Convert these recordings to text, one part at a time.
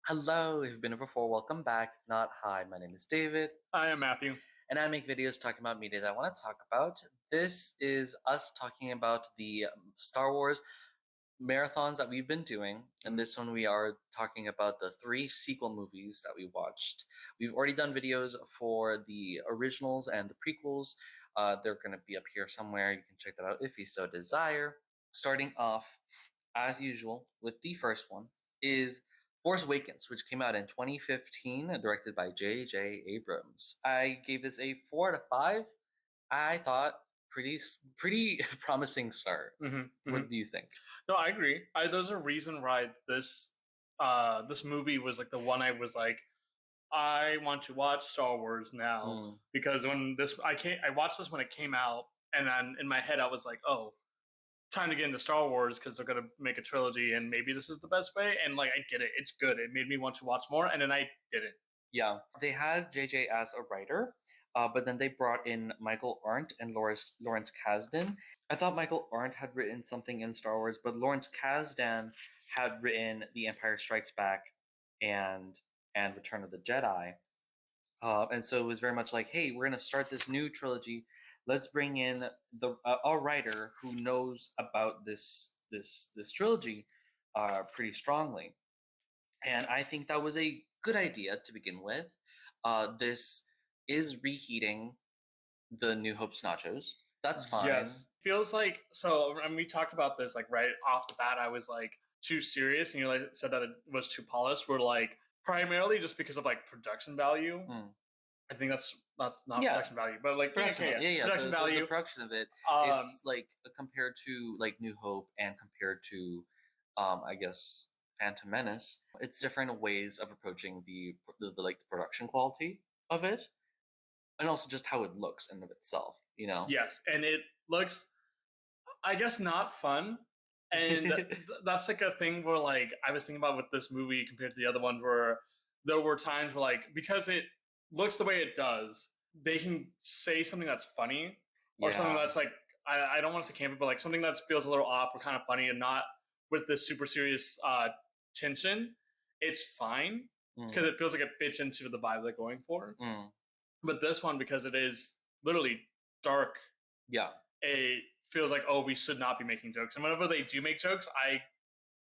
Hello, if you've been here before, welcome back. If not, hi, my name is David, I am Matthew. and I make videos talking about media that I want to talk about. This is us talking about the Star Wars marathons that we've been doing, and this one we are talking about the 3 sequel movies that we watched. We've already done videos for the originals and the prequels. They're going to be up here somewhere. You can check that out if you so desire. Starting off, as usual, with the first one is Force Awakens, which came out in 2015, directed by J.J. Abrams. I gave this a 4 out of 5. I thought pretty promising start. What do you think? No, I agree. There's a reason why this movie was like the one I was like, I want to watch Star Wars now because I watched this when it came out, and then in my head I was like, oh, time to get into Star Wars because they're gonna make a trilogy, and maybe this is the best way. And like, I get it, it's good. It made me want to watch more, and then I didn't. Yeah, they had JJ as a writer, but then they brought in Michael Arndt and Lawrence Kasdan. I thought Michael Arndt had written something in Star Wars, but Lawrence Kasdan had written The Empire Strikes Back and Return of the Jedi. And so it was very much like, hey, we're going to start this new trilogy. Let's bring in a writer who knows about this trilogy pretty strongly. And I think that was a good idea to begin with. This is reheating the New Hope's nachos. That's fine. Yes, feels like so. And we talked about this like right off the bat. I was like too serious, and you like said that it was too polished. We're like primarily just because of like production value. I think that's not production value, but like production value. The production of it is like compared to like New Hope and compared to, I guess, Phantom Menace. It's different ways of approaching the like the production quality of it, and also just how it looks in of itself. You know. Yes, and it looks, I guess, not fun. And that's like a thing where like I was thinking about with this movie compared to the other ones where there were times where like because it looks the way it does, they can say something that's funny or something that's like I don't want to say campy, but like something that feels a little off or kind of funny and not with this super serious tension. It's fine because it feels like it fits into the vibe they're going for. But this one, because it is literally dark, it feels like, oh, we should not be making jokes. And whenever they do make jokes, I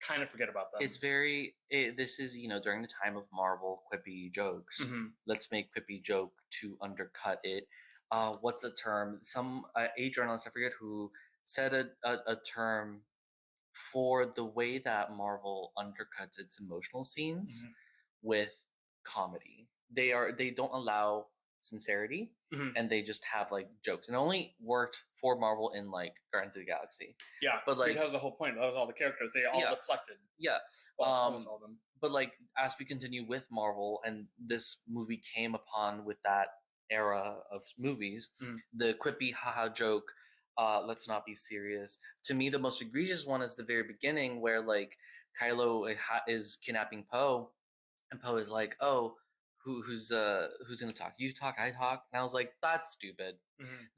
kind of forget about them. It's this is, during the time of Marvel quippy jokes. Let's make quippy joke to undercut it. What's the term? Some a journalist, I forget who, said a term for the way that Marvel undercuts its emotional scenes with comedy. They don't allow sincerity, and they just have like jokes, and it only worked for Marvel in like Guardians of the Galaxy. Yeah, but like that was the whole point. That was all the characters. They all deflected. Yeah, well, almost all of them. But like as we continue with Marvel, and this movie came upon with that era of movies, the quippy haha joke. Let's not be serious. To me, the most egregious one is the very beginning where like Kylo is kidnapping Poe, and Poe is like, "Oh, who's gonna talk? You talk, I talk." And I was like, "That's stupid.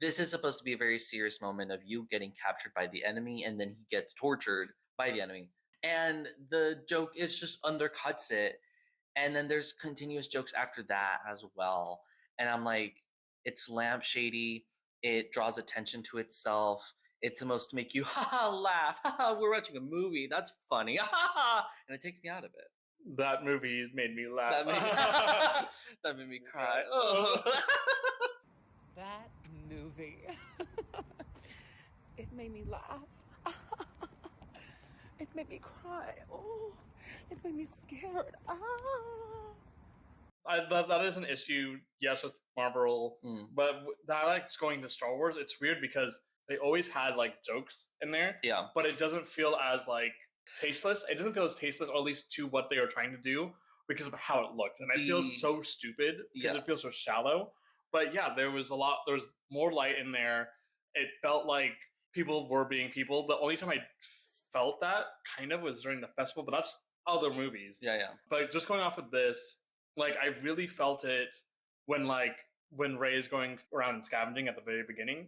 This is supposed to be a very serious moment of you getting captured by the enemy, and then he gets tortured by the enemy." And the joke is just undercuts it, and then there's continuous jokes after that as well. And I'm like, it's lampshady. It draws attention to itself. It's supposed to make you laugh. We're watching a movie. That's funny. And it takes me out of it. That movie made me laugh. That made me cry. Oh. That movie. It made me laugh. It made me cry. Oh, it made me scared. That is an issue, yes, with Marvel, but that like going to Star Wars, it's weird because they always had like jokes in there, but it doesn't feel as like tasteless. It doesn't feel as tasteless, or at least to what they are trying to do, because of how it looked, and it feels so stupid because it feels so shallow. But yeah, there was more light in there. It felt like people were being people. The only time I felt that kind of was during the festival, but that's other movies. But just going off of this, like I really felt it when Rey is going around and scavenging at the very beginning.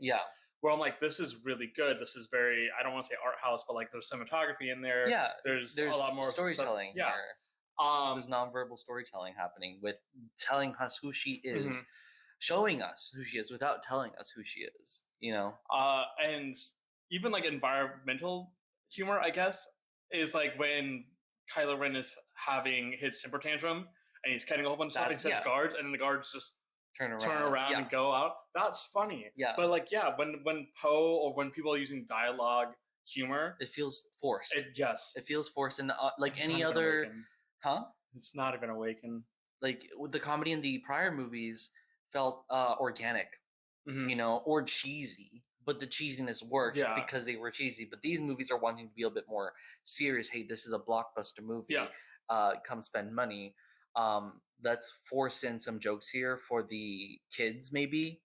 Where I'm like, this is really good. This is very, I don't want to say art house, but like there's cinematography in there. There's a lot more storytelling here. There's nonverbal storytelling happening with telling us who she is, showing us who she is without telling us who she is, and even like environmental humor, I guess, is like when Kylo Ren is having his temper tantrum and he's cutting a whole bunch of stuff and sets guards, and then the guards just turn around and go out. That's funny. Yeah. But like, when Poe or when people are using dialogue humor, it feels forced. It feels forced, and like any other, It's not even Awaken. Like the comedy in the prior movies felt organic, or cheesy. But the cheesiness worked because they were cheesy. But these movies are wanting to be a bit more serious. Hey, this is a blockbuster movie. Come spend money. Let's force in some jokes here for the kids, maybe,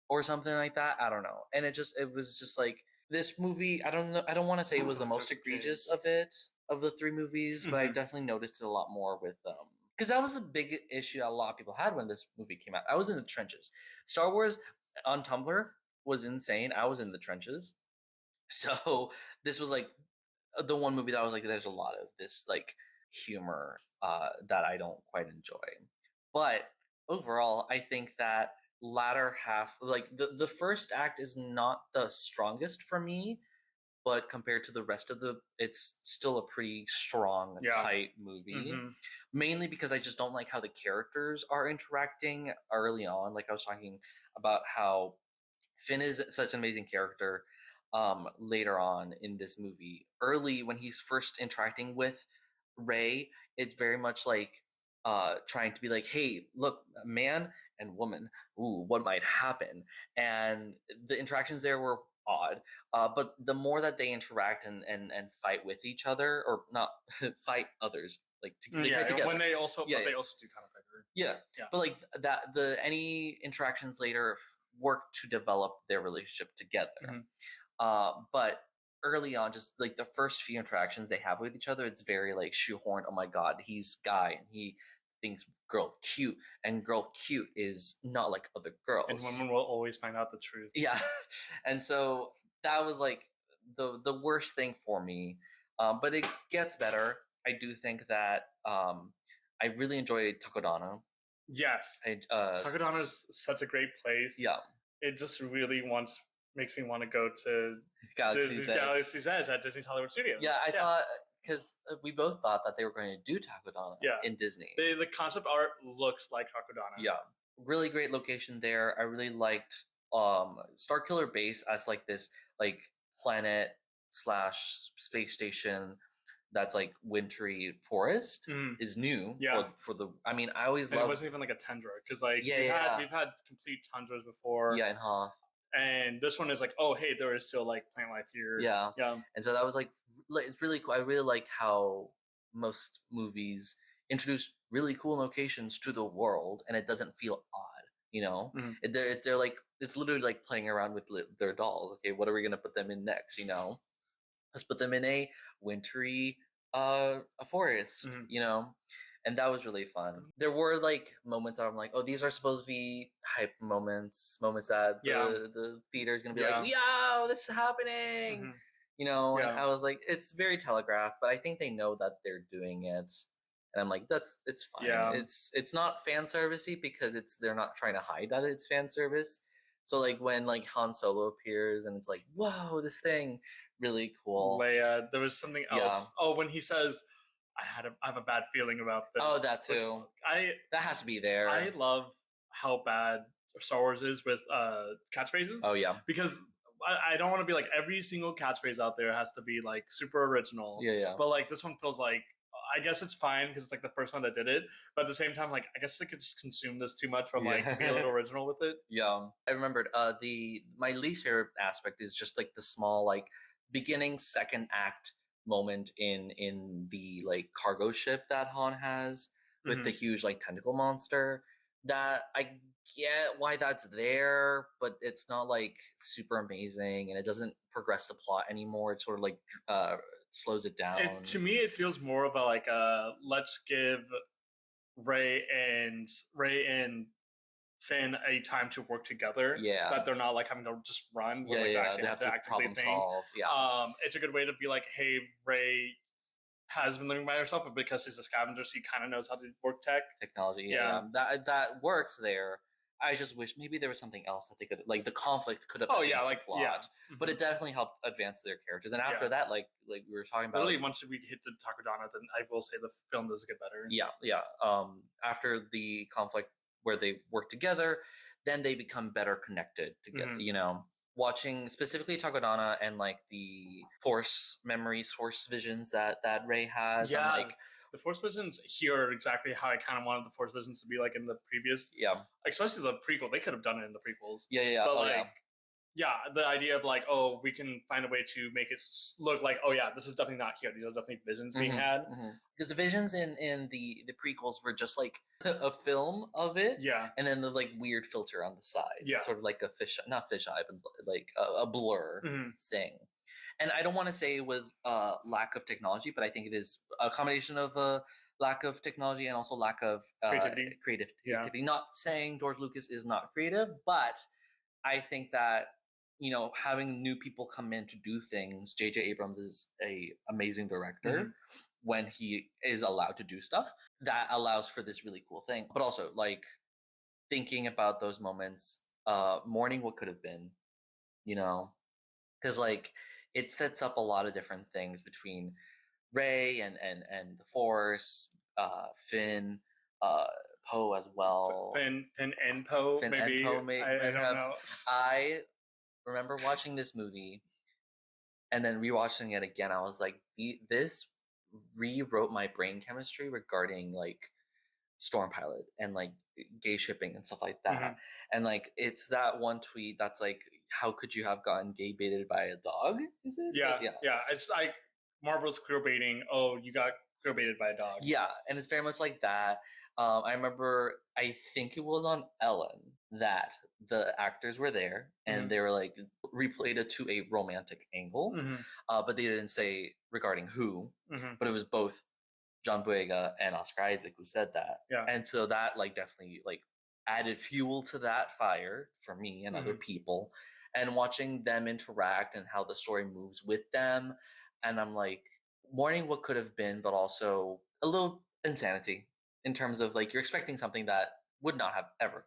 or something like that. I don't know. And it was just like this movie. I don't know. I don't want to say it was the most egregious of the three movies, but I definitely noticed it a lot more with because that was the big issue a lot of people had when this movie came out. I was in the trenches. Star Wars on Tumblr was insane. I was in the trenches. So this was like the one movie that I was like, there's a lot of this like humor that I don't quite enjoy. But overall, I think that latter half, like the first act is not the strongest for me, but compared to the rest of it's still a pretty strong, tight movie. Mainly because I just don't like how the characters are interacting early on. Like I was talking about how Finn is such an amazing character later on in this movie. Early, when he's first interacting with Rey, it's very much like trying to be like, hey, look, man and woman, ooh, what might happen? And the interactions there were odd, but the more that they interact and fight with each other, or not fight others, like they fight together. When they also, they also do kind of fight. But like that, any interactions later work to develop their relationship together. But early on, just like the first few interactions they have with each other, it's very like shoehorned. Oh my god, he's Guy and he thinks girl cute, and girl cute is not like other girls, and women will always find out the truth. And so that was like the worst thing for me, but it gets better. I do think that I really enjoyed Takodana. Yes, Takodana is such a great place. It just really makes me want to go to Galaxy's Edge at Disney's Hollywood Studios. I thought, because we both thought that they were going to do Takodana in Disney. The concept art looks like Takodana. Really great location there. I really liked Starkiller Base as like this like planet / space station that's like wintry forest is new for the. I mean, I always loved. It wasn't even like a tundra because like we've had complete tundras before. In Hoth. And this one is like, oh hey, there is still like plant life here. And so that was like it's really cool. I really like how most movies introduce really cool locations to the world, and it doesn't feel odd. They're like, it's literally like playing around with their dolls. Okay, what are we gonna put them in next? Let's put them in a wintry a forest. And that was really fun. There were like moments that I'm like, oh, these are supposed to be hype moments that the theater is gonna be like, yo, this is happening. And I was like, it's very telegraphed, but I think they know that they're doing it. And I'm like, it's fine. It's not fan servicey because they're not trying to hide that it's fan service. So like when like Han Solo appears and it's like, whoa, this thing, really cool. Leia, there was something else. Oh, when he says, I have a bad feeling about this. Oh, that too. That has to be there. I love how bad Star Wars is with catchphrases. Oh yeah, because I don't want to be like every single catchphrase out there has to be like super original. But like this one feels like, I guess it's fine because it's like the first one that did it. But at the same time, like I guess I could just consume this too much from like be a little original with it. I remembered my least favorite aspect is just like the small like beginning second act moment in the like cargo ship that Han has with the huge like tentacle monster. That I get why that's there, but it's not like super amazing, and it doesn't progress the plot anymore. It sort of like slows it down. To me, it feels more of a like let's give Rey and Finn a time to work together. That they're not like having to just run. Like, they have to actively think. solve. It's a good way to be like, hey, Rey, has been living by herself, but because she's a scavenger, she kind of knows how to work technology. Yeah. That works there. I just wish maybe there was something else that they could, like, the conflict could have advanced the plot, but it definitely helped advance their characters. And after that, like we were talking about, literally once we hit the Takodana, then I will say the film does get better. Yeah. After the conflict where they work together, then they become better connected together. You know, watching specifically Takodana and like the Force memories, Force visions that Rey has. Yeah, and, like, the Force visions here are exactly how I kind of wanted the Force visions to be, like in the previous. Yeah, especially the prequel. They could have done it in the prequels. Yeah. But the idea of like, oh, we can find a way to make it look like, oh yeah, this is definitely not here. These are definitely visions being had. Because the visions in the prequels were just like a film of it. Yeah. And then the like weird filter on the side. Yeah. Sort of like a not fisheye, but like a blur thing. And I don't want to say it was a lack of technology, but I think it is a combination of a lack of technology and also lack of creativity. Yeah. Not saying George Lucas is not creative, but I think that, you know, having new people come in to do things, J.J. Abrams is a amazing director when he is allowed to do stuff that allows for this really cool thing. But also, like, thinking about those moments, mourning what could have been, you know, because like it sets up a lot of different things between Rey and the Force, Finn, Poe as well. Finn and Poe, maybe. And Poe, I don't know. I remember watching this movie and then rewatching it again. I was like, this rewrote my brain chemistry regarding like Storm Pilot and like gay shipping and stuff like that. And like it's that one tweet that's like, how could you have gotten gay baited by a dog? Is it? Yeah. It's like Marvel's queer baiting. Oh, you got queer baited by a dog. Yeah, and it's very much like that. I remember, I think it was on Ellen that the actors were there and they were like replayed it to a romantic angle, but they didn't say regarding who, but it was both John Boyega and Oscar Isaac who said that. Yeah. And so that like definitely like added fuel to that fire for me and other people, and watching them interact and how the story moves with them. And I'm like, mourning what could have been, but also a little insanity in terms of like you're expecting something that would not have ever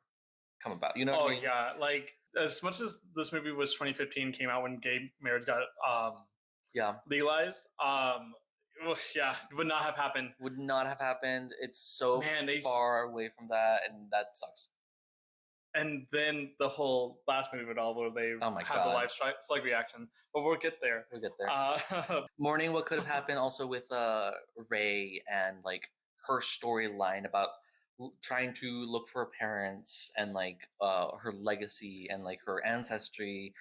come about. You know what I mean? Yeah. Like as much as this movie was 2015, came out when gay marriage got legalized. Would not have happened. Would not have happened. It's so far away from that, and that sucks. And then the whole last movie of it all, where they have the live slug reaction, but we'll get there. Mourning what could have happened also with Rey and like her storyline about trying to look for her parents and like her legacy and like her ancestry,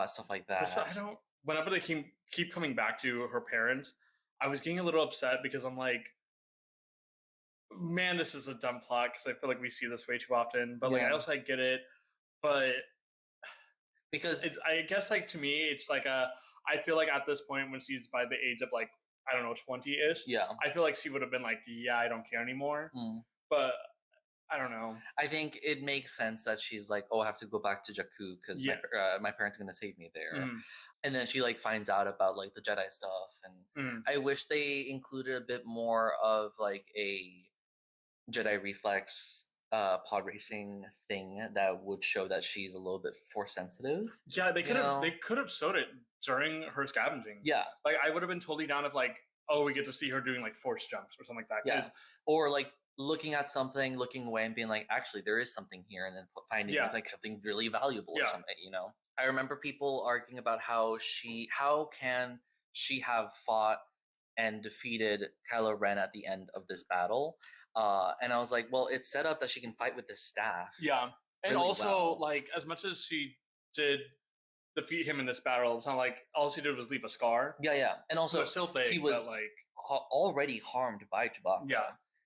stuff like that. Whenever they keep coming back to her parents, I was getting a little upset because I'm like, man, this is a dumb plot because I feel like we see this way too often. But like, I also get it, but because I guess like to me, it's like I feel like at this point when she's by the age of like, I don't know, 20-ish. Yeah. I feel like she would have been like, yeah, I don't care anymore. But I don't know. I think it makes sense that she's like, oh, I have to go back to Jakku because my parents are going to save me there. And then she like finds out about like the Jedi stuff. And I wish they included a bit more of like a Jedi reflex pod racing thing that would show that she's a little bit Force sensitive. Yeah, they could have showed it during her scavenging. Yeah. Like I would have been totally down if like, oh, we get to see her doing like Force jumps or something like that. Yeah. Or like looking at something, looking away and being like, actually there is something here, and then finding like something really valuable or something, you know. I remember people arguing about how can she have fought and defeated Kylo Ren at the end of this battle. And I was like, well, it's set up that she can fight with this staff. Yeah. And really also, like, as much as she did defeat him in this battle, it's not like all she did was leave a scar. Yeah. And also, still big, he was like already harmed by Chewbacca. Yeah.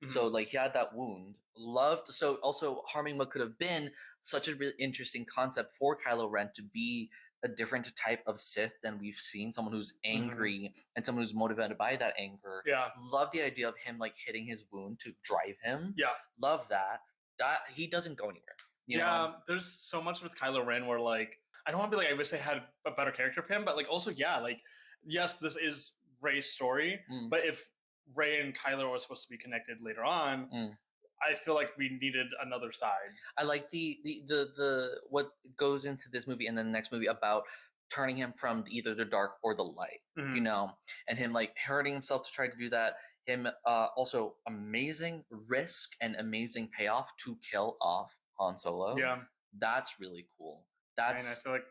So, like, he had that wound. So, also, harming what could have been such a really interesting concept for Kylo Ren to be a different type of Sith than we've seen. Someone who's angry and someone who's motivated by that anger. Yeah. Love the idea of him, like, hitting his wound to drive him. Yeah. Love that. That he doesn't go anywhere. You know? There's so much with Kylo Ren where, like, I don't want to be like, I wish they had a better character for him, but, like, also, like, yes, this is Rey's story, but if Rey and Kylo are supposed to be connected later on, I feel like we needed another side. I like the what goes into this movie and then the next movie about turning him from either the dark or the light, you know, and him like hurting himself to try to do that. Him also amazing risk and amazing payoff to kill off Han Solo. Yeah, that's really cool. That's, and I feel like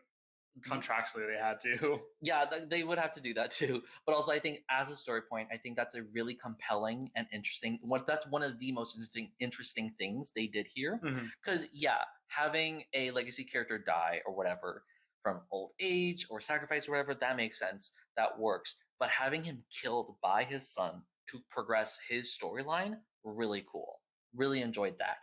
contractually they had to. Yeah, they would have to do that too. But also, I think as a story point, I think that's a really compelling and interesting. That's one of the most interesting things they did here. Because having a legacy character die or whatever from old age or sacrifice or whatever, that makes sense. That works. But having him killed by his son to progress his storyline, really cool. Really enjoyed that.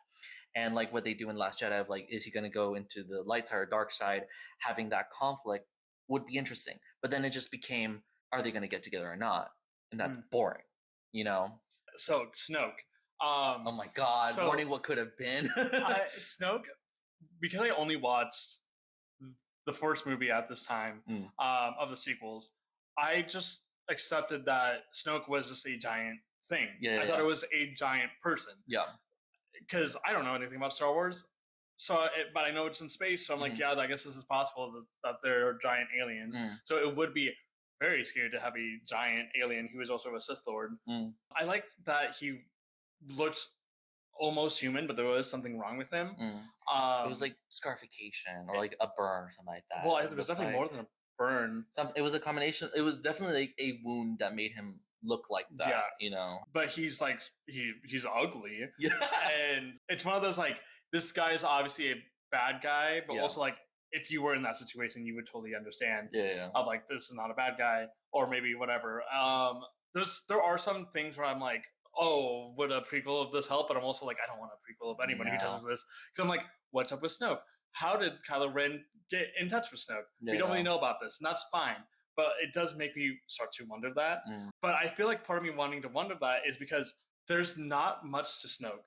And like what they do in Last Jedi of like, is he going to go into the light side or dark side? Having that conflict would be interesting. But then it just became, are they going to get together or not? And that's boring, you know? So Snoke. Oh my God, warning what could have been. Snoke, because I only watched the first movie at this time of the sequels, I just accepted that Snoke was just a giant thing. I thought it was a giant person. Yeah. Because I don't know anything about Star Wars, but I know it's in space, so I'm like, I guess this is possible that there are giant aliens. So it would be very scary to have a giant alien who is also a Sith Lord. I liked that he looked almost human, but there was something wrong with him. It was like scarification or like a burn or something like that. Well, it was definitely more than a burn. It was a combination. It was definitely like a wound that made him look like that, you know. But he's like he's ugly. Yeah. And it's one of those like, this guy is obviously a bad guy, but also like if you were in that situation, you would totally understand. Of like, this is not a bad guy, or maybe whatever. There are some things where I'm like, oh, would a prequel of this help? But I'm also like, I don't want a prequel of anybody who does this, because I'm like, what's up with Snoke? How did Kylo Ren get in touch with Snoke? We don't really know about this, and that's fine. But it does make me start to wonder that. But I feel like part of me wanting to wonder that is because there's not much to Snoke.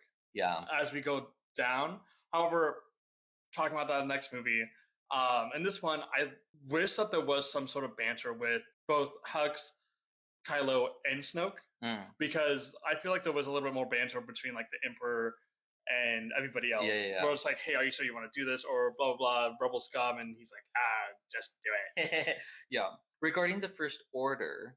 As we go down. However, talking about that in the next movie, and this one, I wish that there was some sort of banter with both Hux, Kylo, and Snoke. Because I feel like there was a little bit more banter between like the Emperor and everybody else. Where it's like, hey, are you sure you want to do this? Or blah, blah, blah, rebel scum. And he's like, just do it. Regarding the First Order,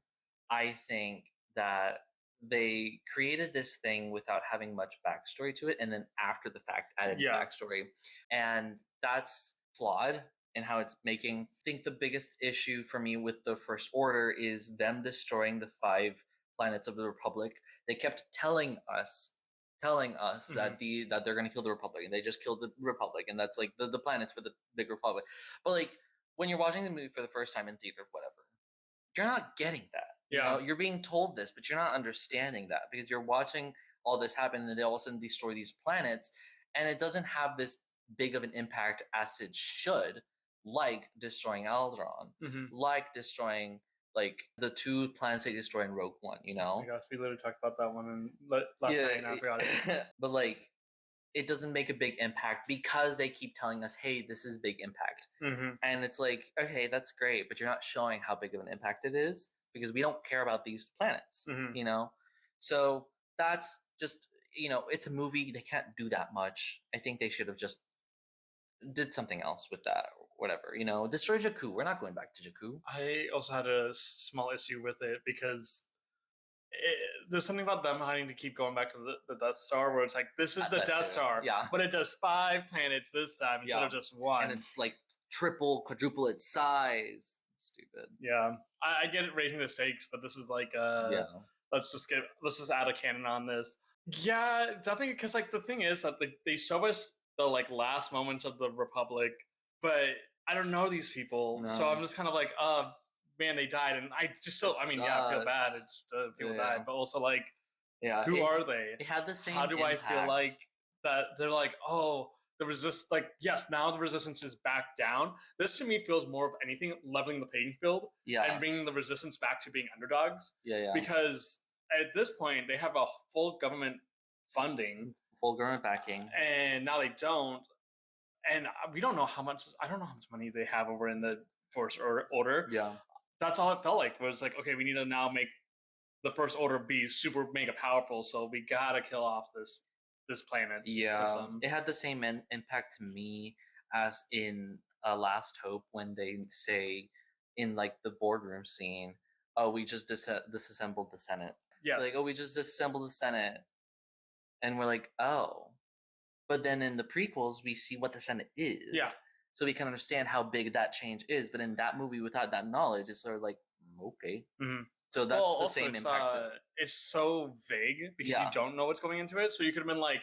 I think that they created this thing without having much backstory to it, and then after the fact added backstory. And that's flawed in how it's making. I think the biggest issue for me with the First Order is them destroying the 5 planets of the Republic. They kept telling us that they're going to kill the Republic, and they just killed the Republic, and that's like the planets for the big Republic. But like, when you're watching the movie for the first time in theater, whatever, you're not getting that. You know, you're being told this, but you're not understanding that, because you're watching all this happen, and then they all of a sudden destroy these planets, and it doesn't have this big of an impact as it should, like destroying Alderaan, like destroying like the 2 planets they destroy in Rogue One, you know? Oh my gosh, we literally talked about that one last night, and I forgot it. But like, it doesn't make a big impact because they keep telling us, hey, this is big impact. And it's like, okay, that's great, but you're not showing how big of an impact it is, because we don't care about these planets, you know? So that's just, you know, it's a movie. They can't do that much. I think they should have just did something else with that, or whatever, you know? Destroy Jakku. We're not going back to Jakku. I also had a small issue with it because there's something about them having to keep going back to the Death Star, where it's like, this is the Death Star, but it does 5 planets this time instead of just 1, and it's like triple, quadruple its size. It's stupid. I get it, raising the stakes, but this is like let's just add a cannon on this. Definitely, because like the thing is that they show us the like last moments of the Republic, but I don't know these people, so I'm just kind of like, man, they died, and I just still, I mean, I feel bad. It's people died, but also like, who are they? It had the same. How do impact. I feel like that? They're like, oh, the resist, like, yes, now the resistance is back down. This to me feels more of anything leveling the playing field, and bringing the resistance back to being underdogs. Because at this point they have a full government funding, full government backing, and now they don't. And we don't know how much. I don't know how much money they have over in the Force Order. That's all it felt like. Was like, okay, we need to now make the First Order be super mega powerful, so we gotta kill off this planet's system. It had the same impact to me as in Last Hope, when they say in like the boardroom scene, oh, we just disassembled the Senate. Yes. Like, oh, we just disassembled the Senate. And we're like, oh. But then in the prequels, we see what the Senate is. Yeah. So we can understand how big that change is. But in that movie, without that knowledge, it's sort of like, okay. Mm-hmm. So that's the same impact. It's so vague because you don't know what's going into it. So you could have been like,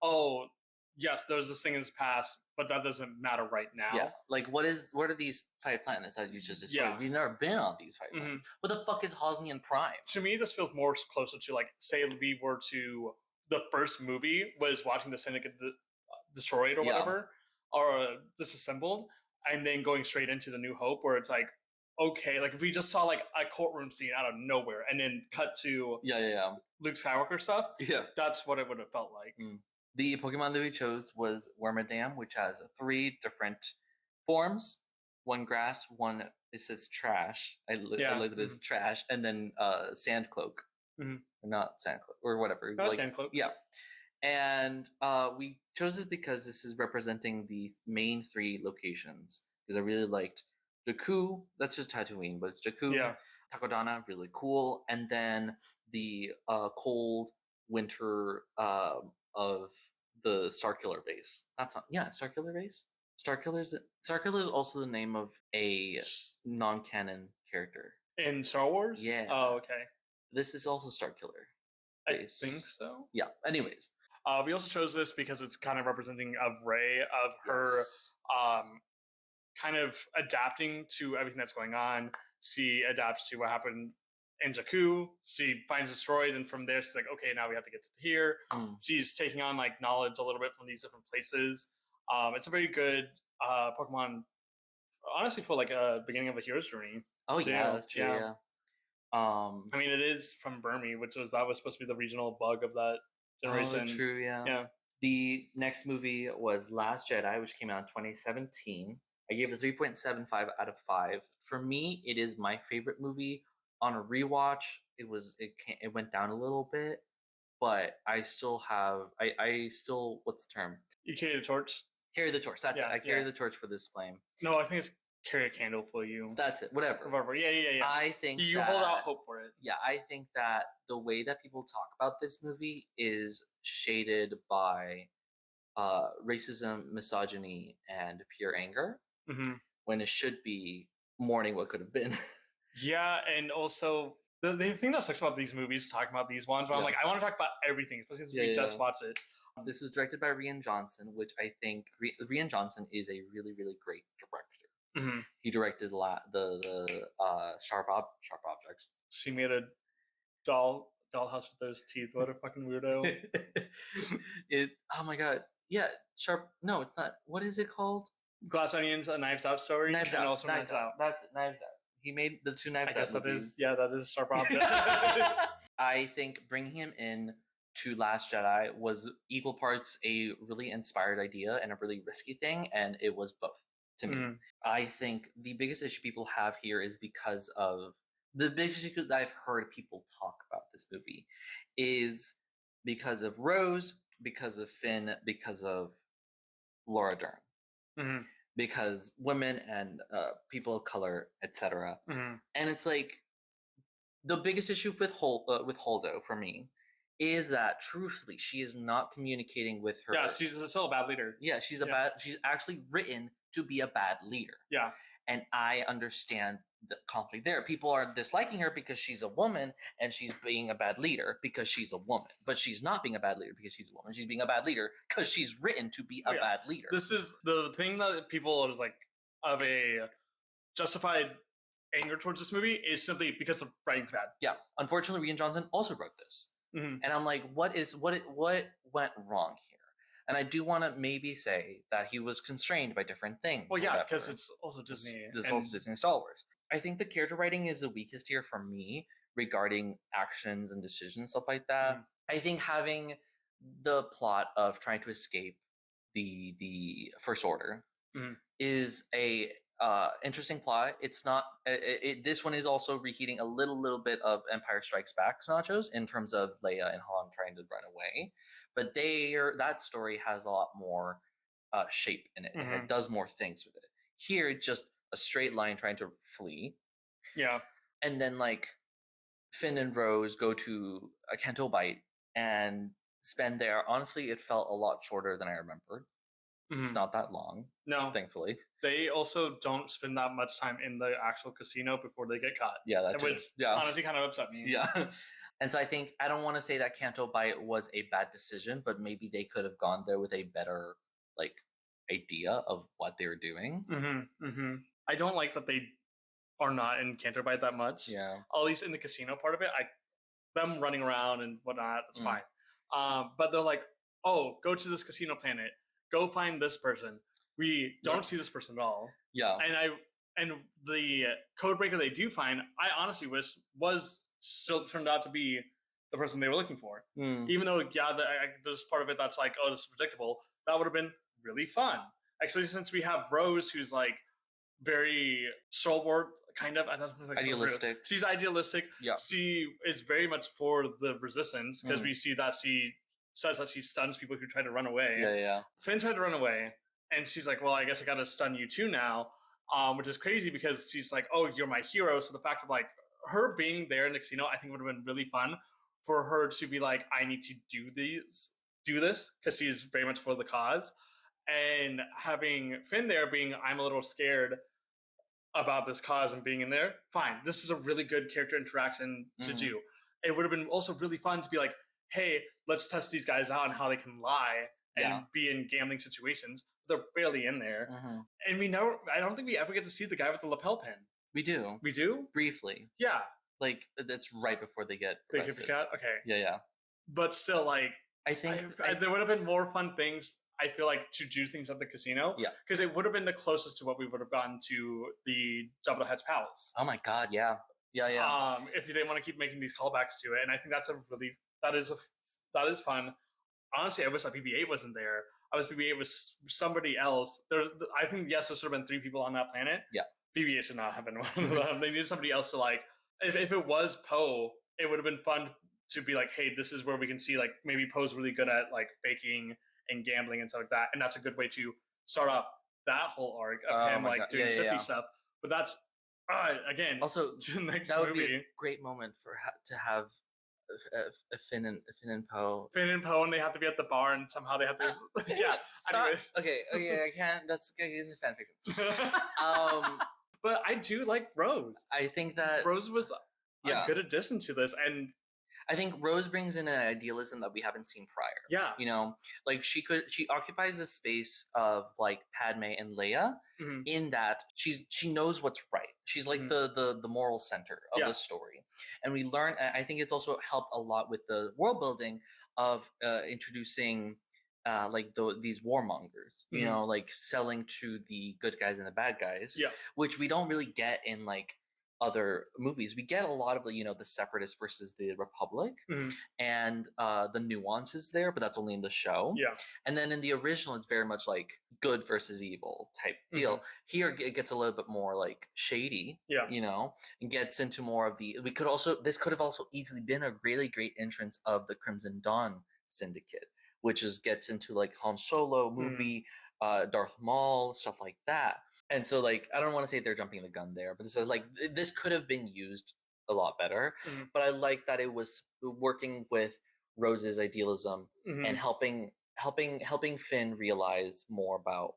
oh, yes, there's this thing in this past, but that doesn't matter right now. Yeah. Like, what are these 5 planets that you just destroyed? We've never been on these 5 planets. What the fuck is Hosnian Prime? To me, this feels more closer to, like, say we were to... The first movie was watching the Senate get destroyed or whatever, or disassembled, and then going straight into the New Hope, where it's like, okay, like if we just saw like a courtroom scene out of nowhere and then cut to Luke Skywalker stuff, that's what it would have felt like. The Pokemon that we chose was Wormadam, which has 3 different forms. 1 grass, 1, it says trash. I looked at it as trash, and then Sandcloak. Not Sandcloak, or whatever. Not Sandcloak. Yeah. And we chose it because this is representing the main 3 locations. Because I really liked Jakku, that's just Tatooine, but it's Jakku, Takodana, really cool. And then the cold winter of the Starkiller base. That's not, Starkiller base? Starkiller is also the name of a non-canon character. In Star Wars? Yeah. Oh, okay. This is also Starkiller base. I think so. Yeah. Anyways. We also chose this because it's kind of representing of Rey, of her kind of adapting to everything that's going on. She adapts to what happened in Jakku. She finds destroyed, and from there she's like, okay, now we have to get to here. She's taking on like knowledge a little bit from these different places. It's a very good Pokemon, honestly, for like a beginning of a hero's journey. Oh so, yeah, that's true. Yeah. I mean, it is from Burmy, which was supposed to be the regional bug of that generation. Oh, true. Yeah. The next movie was Last Jedi, which came out in 2017. I gave it a 3.75 out of 5. For me, it is my favorite movie. On a rewatch, it went down a little bit, but I still have I still, what's the term? You carry the torch. Carry the torch. That's it. I carry the torch for this flame. No, I think it's carry a candle for you. That's it. Whatever. Yeah. I think you hold out hope for it. Yeah, I think that the way that people talk about this movie is shaded by racism, misogyny, and pure anger, when it should be mourning what could have been. Yeah, and also the thing that sucks about these movies, talking about these ones, where I'm like, I want to talk about everything, especially since we just watched it. This was directed by Rian Johnson, which I think Rian Johnson is a really, really great director. He directed the Sharp Objects. She made a dollhouse with those teeth. What a fucking weirdo! Oh my god! Yeah, Sharp. No, it's not. What is it called? Glass Onions, a Knives Out story. Knives Out. Also Knives Out. That's Knives Out. He made the 2 Knives Out movies. That is Sharp Objects. I think bringing him in to Last Jedi was equal parts a really inspired idea and a really risky thing, and it was both to me. I think the biggest issue people have here is because of the biggest issue that I've heard people talk about this movie is because of Rose, because of Finn, because of Laura Dern. Because women and people of color, etc. And it's like the biggest issue with Holdo for me is that truthfully she is not communicating with her. Yeah, she's still a bad leader. Yeah, she's actually written to be a bad leader. Yeah, and I understand the conflict there. People are disliking her because she's a woman and she's being a bad leader because she's a woman. But she's not being a bad leader because she's a woman. She's being a bad leader because she's written to be a bad leader. This is the thing that people is like of a justified anger towards this movie is simply because the writing's bad. Yeah. Unfortunately, Rian Johnson also wrote this. And I'm like, what went wrong here? And I do want to maybe say that he was constrained by different things. Well, yeah, because it's also Disney. It's also Disney and Star Wars. I think the character writing is the weakest here for me regarding actions and decisions, stuff like that. I think having the plot of trying to escape the First Order is a interesting plot. It's not. This one is also reheating a little bit of Empire Strikes Back nachos in terms of Leia and Han trying to run away, but that story has a lot more shape in it. Mm-hmm. It does more things with it. Here, it's just a straight line trying to flee. Yeah, and then like Finn and Rose go to a Canto Bight and spend there. Honestly, it felt a lot shorter than I remembered. Mm-hmm. It's not that long. No. Thankfully. They also don't spend that much time in the actual casino before they get caught. Yeah, that's which honestly kind of upset me. Yeah. And so I don't want to say that Canto Bight was a bad decision, but maybe they could have gone there with a better like idea of what they were doing. Mm-hmm. Mm-hmm. I don't like that they are not in Canto Bight that much. Yeah. At least in the casino part of it, them running around and whatnot, it's fine. But they're like, oh, go to this casino planet. Go find this person. We don't see this person at all. Yeah. And the codebreaker they do find, I honestly wish was still turned out to be the person they were looking for. Even though, there's part of it that's like, oh, this is predictable. That would have been really fun. Especially since we have Rose, who's like very stalwart, kind of. I don't know, idealistic. She's idealistic. Yeah. She is very much for the resistance because we see that she says that she stuns people who try to run away. Yeah. Finn tried to run away, and she's like, well, I guess I gotta stun you too now, which is crazy because she's like, oh, you're my hero. So the fact of like her being there in the casino, I think would have been really fun for her to be like, I need to do this because she's very much for the cause. And having Finn there being, I'm a little scared about this cause and being in there, fine. This is a really good character interaction to do. It would have been also really fun to be like, hey, let's test these guys out on how they can lie and be in gambling situations. They're barely in there. And I don't think we ever get to see the guy with the lapel pin. We do. We do? Briefly. Yeah. Like, that's right before they get arrested. They get the cat? Okay. Yeah. But still, like, I think there would have been more fun things, I feel like, to do things at the casino. Yeah. Because it would have been the closest to what we would have gotten to the Jabba the Hutt's palace. Oh my god, yeah. Yeah. If they want to keep making these callbacks to it. And I think that's that is fun. Honestly, I wish that BB-8 wasn't there. I wish BB-8 was somebody else. I think, yes, there should have been 3 people on that planet. Yeah. BB-8 should not have been one of them. They needed somebody else to, like, if it was Poe, it would have been fun to be like, hey, this is where we can see, like, maybe Poe's really good at, like, faking and gambling and stuff like that. And that's a good way to start off that whole arc of him, like, doing Sifty stuff. But that's, again, also, to the next that would movie. be a great moment to have Finn and Poe. Finn and Poe, and they have to be at the bar, and somehow they have to. Yeah. Anyways. Okay. I can't. That's fan fiction. But I do like Rose. I think that Rose was a good addition to this, and I think Rose brings in an idealism that we haven't seen prior. Yeah. You know, like she occupies the space of like Padme and Leia in that she knows what's right. She's like the moral center of the story. And we learn, I think it's also helped a lot with the world building of introducing these warmongers, you know, like selling to the good guys and the bad guys, which we don't really get in like other movies. We get a lot of the separatists versus the Republic and the nuances there, but that's only in the show. And then in the original, it's very much like good versus evil type deal. Here it gets a little bit more like shady, you know, and gets into more of this could have also easily been a really great entrance of the Crimson Dawn Syndicate, which gets into like Han Solo movie, Darth Maul, stuff like that. And so, like, I don't want to say they're jumping the gun there, but this could have been used a lot better. But I like that it was working with Rose's idealism and helping Finn realize more about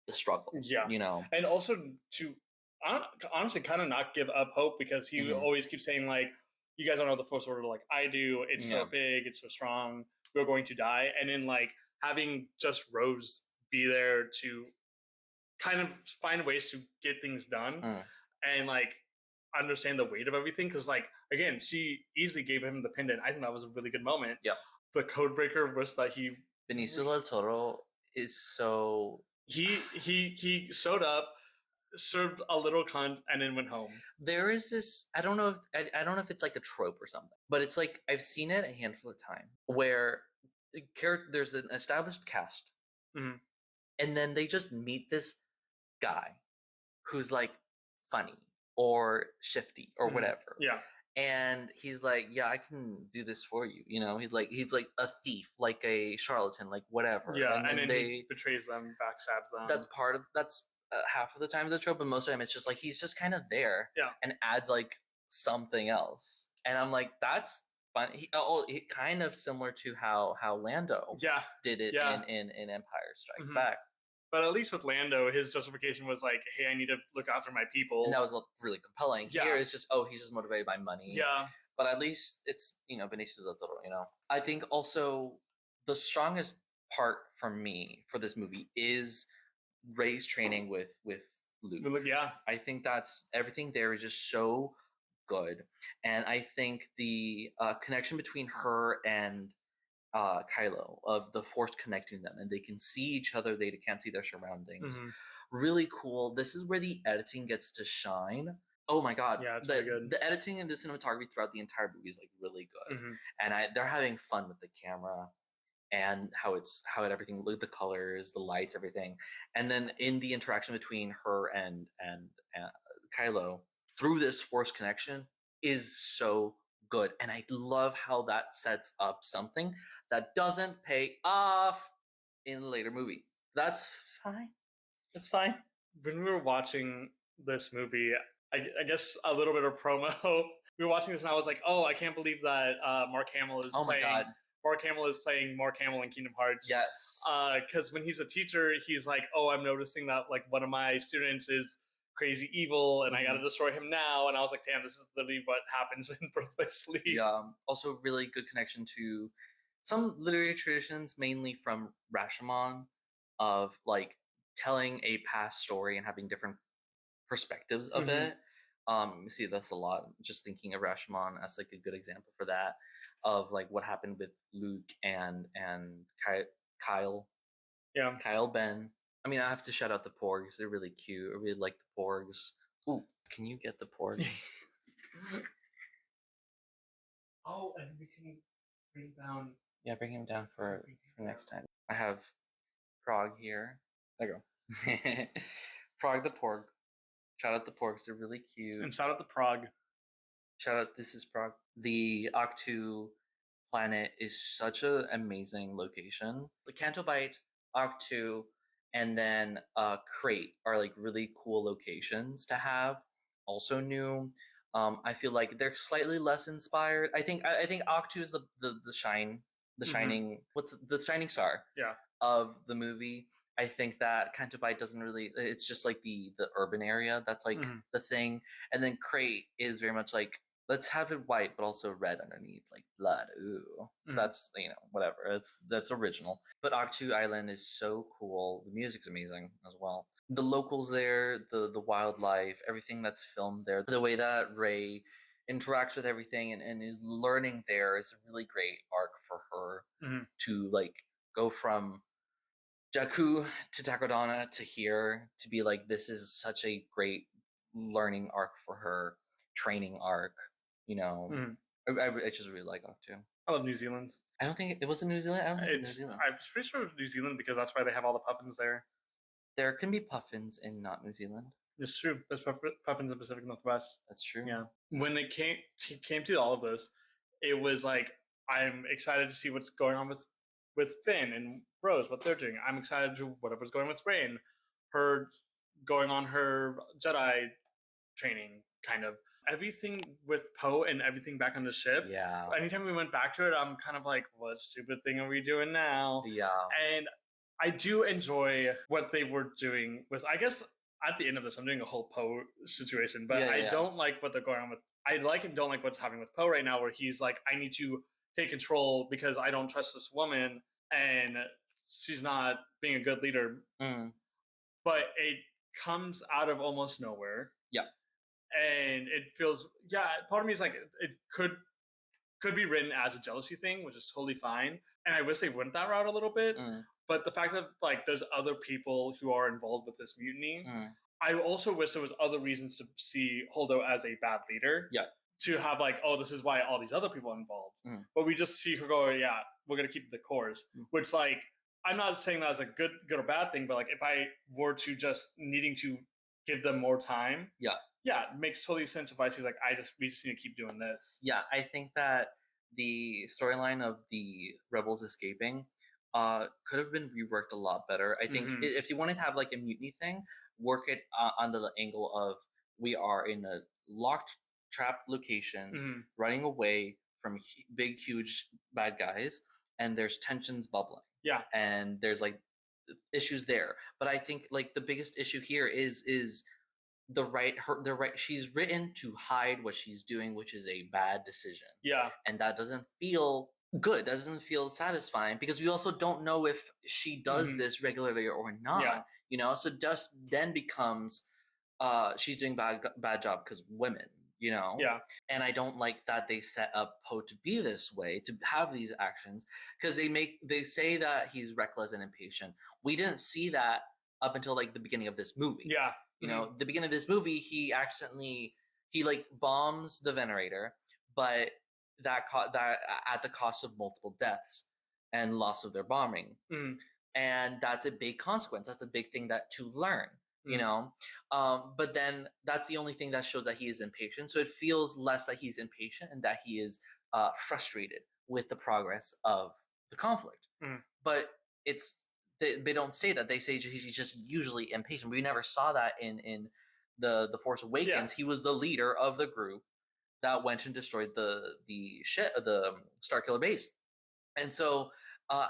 the struggle. You know, and also to honestly kind of not give up hope, because he always keeps saying like, "You guys don't know the Force Order like I do. It's so big, it's so strong. We're going to die." And then like having just Rose be there to kind of find ways to get things done and like understand the weight of everything, because like again, she easily gave him the pendant. I think that was a really good moment. The code breaker was that Benicio del Toro is so he showed up, served a little cunt, and then went home. There is this, I don't know if it's like a trope or something, but it's like I've seen it a handful of times where there's an established cast and then they just meet this guy who's like funny or shifty or whatever. Yeah. And he's like, yeah, I can do this for you. You know, he's like a thief, like a charlatan, like whatever. Yeah, and then he betrays them, backstabs them. That's half of the time of the show, but most of the time it's just like he's just kind of there, and adds like something else. And I'm like, that's fun. He kind of similar to how Lando did it in Empire Strikes Back. But at least with Lando, his justification was like, hey, I need to look after my people. And that was really compelling. Here it's just, he's just motivated by money. Yeah. But at least it's, Benicio del Toro, I think also the strongest part for me for this movie is Rey's training with Luke. Yeah. I think that's everything there is just so good. And I think the connection between her and Kylo, of the Force connecting them, and they can see each other, they can't see their surroundings. Really cool. This is where the editing gets to shine. Oh my god. Yeah, it's really good. The editing and the cinematography throughout the entire movie is like really good. And they're having fun with the camera and how everything, the colors, the lights, everything. And then in the interaction between her and Kylo through this Force connection is so good. And I love how that sets up something that doesn't pay off in the later movie. That's fine. That's fine. When we were watching this movie, I guess a little bit of promo. We were watching this and I was like, oh, I can't believe that Mark Hamill is playing. My God. Mark Hamill is playing Mark Hamill in Kingdom Hearts. Yes. Because when he's a teacher, he's like, oh, I'm noticing that like one of my students is crazy evil and I gotta destroy him now. And I was like, damn, this is literally what happens in Birth by Sleep. Yeah. Also really good connection to some literary traditions, mainly from Rashomon, of like telling a past story and having different perspectives of it. We see this a lot, just thinking of Rashomon as like a good example for that, of like what happened with Luke and Kyle. Yeah. Kyle Ben. I mean, I have to shout out the Porgs. They're really cute. I really like the Porgs. Ooh, can you get the Porgs? Oh, and we can bring down... Yeah, bring him down for next time. I have Prague here. There you go. Prague the Porg. Shout out the Porgs. They're really cute. And shout out the Prague. Shout out, this is Prague. The Octu planet is such an amazing location. The Canto Bight, Octu, and then Crate are like really cool locations to have. Also new. I feel like they're slightly less inspired. I think Octu is the shining what's the shining star of the movie. I think that Canto Bight doesn't really, it's just like the urban area that's like the thing. And then Crate is very much like, let's have it white but also red underneath, like blood. Ooh. That's, whatever. That's original. But Octu Island is so cool. The music's amazing as well. The locals there, the wildlife, everything that's filmed there, the way that Rey interacts with everything and is learning there is a really great arc for her to like go from Jakku to Takodana to here, to be like, this is such a great learning arc for her, training arc, I just really like Octu. I love New Zealand. I don't think it was in New Zealand. I don't think it's New Zealand. I'm pretty sure it was New Zealand because that's why they have all the puffins there. There can be puffins in not New Zealand. It's true. There's puffins in Pacific Northwest. That's true. Yeah. When it came to all of this, it was like, I'm excited to see what's going on with Finn and Rose, what they're doing. I'm excited to whatever's going with Rey and her going on her Jedi training, kind of. Everything with Poe and everything back on the ship. Yeah. Anytime we went back to it, I'm kind of like, what stupid thing are we doing now? Yeah. And I do enjoy what they were doing with, I guess at the end of this, I'm doing a whole Poe situation, but I don't like what they're going on with. I like and don't like what's happening with Poe right now, where he's like, I need to take control because I don't trust this woman and she's not being a good leader. But it comes out of almost nowhere. Yeah. And it feels, part of me is like, it could be written as a jealousy thing, which is totally fine. And I wish they went that route a little bit. But the fact that like there's other people who are involved with this mutiny, I also wish there was other reasons to see Holdo as a bad leader. Yeah. To have like, oh, this is why all these other people are involved. But we just see her go, yeah, we're gonna keep the course. Which like, I'm not saying that as a good or bad thing, but like if I were to just needing to give them more time. Yeah. Yeah, it makes totally sense if she's like, we just need to keep doing this. Yeah, I think that the storyline of the rebels escaping could have been reworked a lot better. I think if you wanted to have like a mutiny thing, work it under the angle of we are in a locked, trapped location, running away from big, huge bad guys, and there's tensions bubbling. Yeah, and there's like issues there. But I think like the biggest issue here is the right she's written to hide what she's doing, which is a bad decision. Yeah, and that doesn't feel good. That doesn't feel satisfying because we also don't know if she does this regularly or not. So just then becomes she's doing bad job because women. And I don't like that they set up Poe to be this way, to have these actions, because they say that he's reckless and impatient. We didn't see that up until like the beginning of this movie. The beginning of this movie, he like bombs the Venerator, but that at the cost of multiple deaths and loss of their bombing. And that's a big consequence. That's a big thing to learn. But then that's the only thing that shows that he is impatient. So it feels less that he's impatient and that he is frustrated with the progress of the conflict. But they don't say that. They say he's just usually impatient. We never saw that in the Force Awakens. He was the leader of the group that went and destroyed the Starkiller base. And so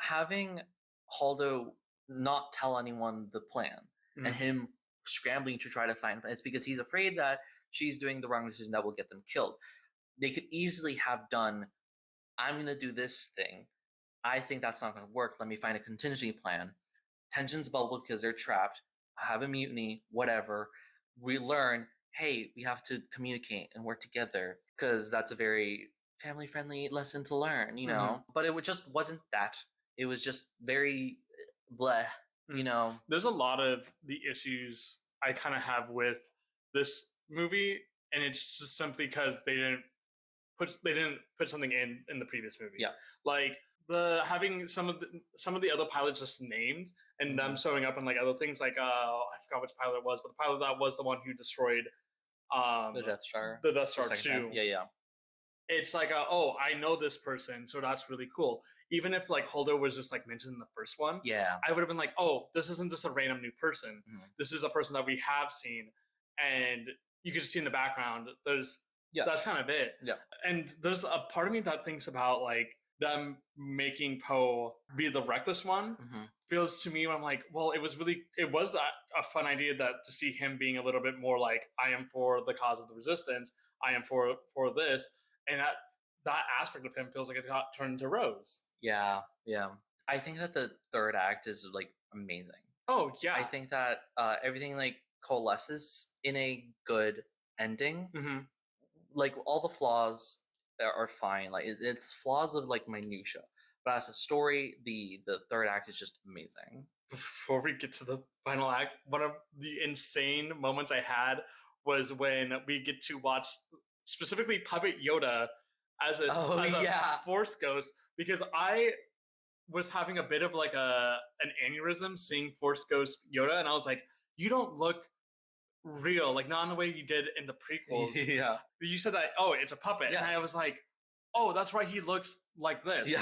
having Holdo not tell anyone the plan and him scrambling to try to find it's because he's afraid that she's doing the wrong decision that will get them killed. They could easily have done, I'm going to do this thing. I think that's not going to work. Let me find a contingency plan. Tensions bubble because they're trapped. Have a mutiny, whatever. We learn, hey, we have to communicate and work together because that's a very family-friendly lesson to learn, But it just wasn't that. It was just very bleh, There's a lot of the issues I kind of have with this movie, and it's just simply because they didn't put something in the previous movie. Yeah, like having some of the other pilots just named and them showing up in like other things, like I forgot which pilot it was, but the pilot that was the one who destroyed the Death Star. The Death Star 2. Yeah. It's like, I know this person, so that's really cool. Even if like Holdo was just like mentioned in the first one, I would have been like, oh, this isn't just a random new person. This is a person that we have seen, and you can just see in the background. That's kind of it. Yeah, and there's a part of me that thinks about like them making Poe be the reckless one. Feels to me when I'm like, well, it was a fun idea to see him being a little bit more like, I am for the cause of the resistance. I am for this. And that aspect of him feels like it got turned into Rose. Yeah. I think that the third act is like amazing. Oh yeah. I think that everything like coalesces in a good ending. Like all the flaws are fine. Like it's flaws of like minutia, but as a story, the third act is just amazing. Before we get to the final act, one of the insane moments I had was when we get to watch specifically Puppet Yoda as a Force Ghost, because I was having a bit of like an aneurysm seeing Force Ghost Yoda, and I was like, you don't look real, like not in the way you did in the prequels. You said that, it's a puppet, and I was like, oh, that's right, he looks like this.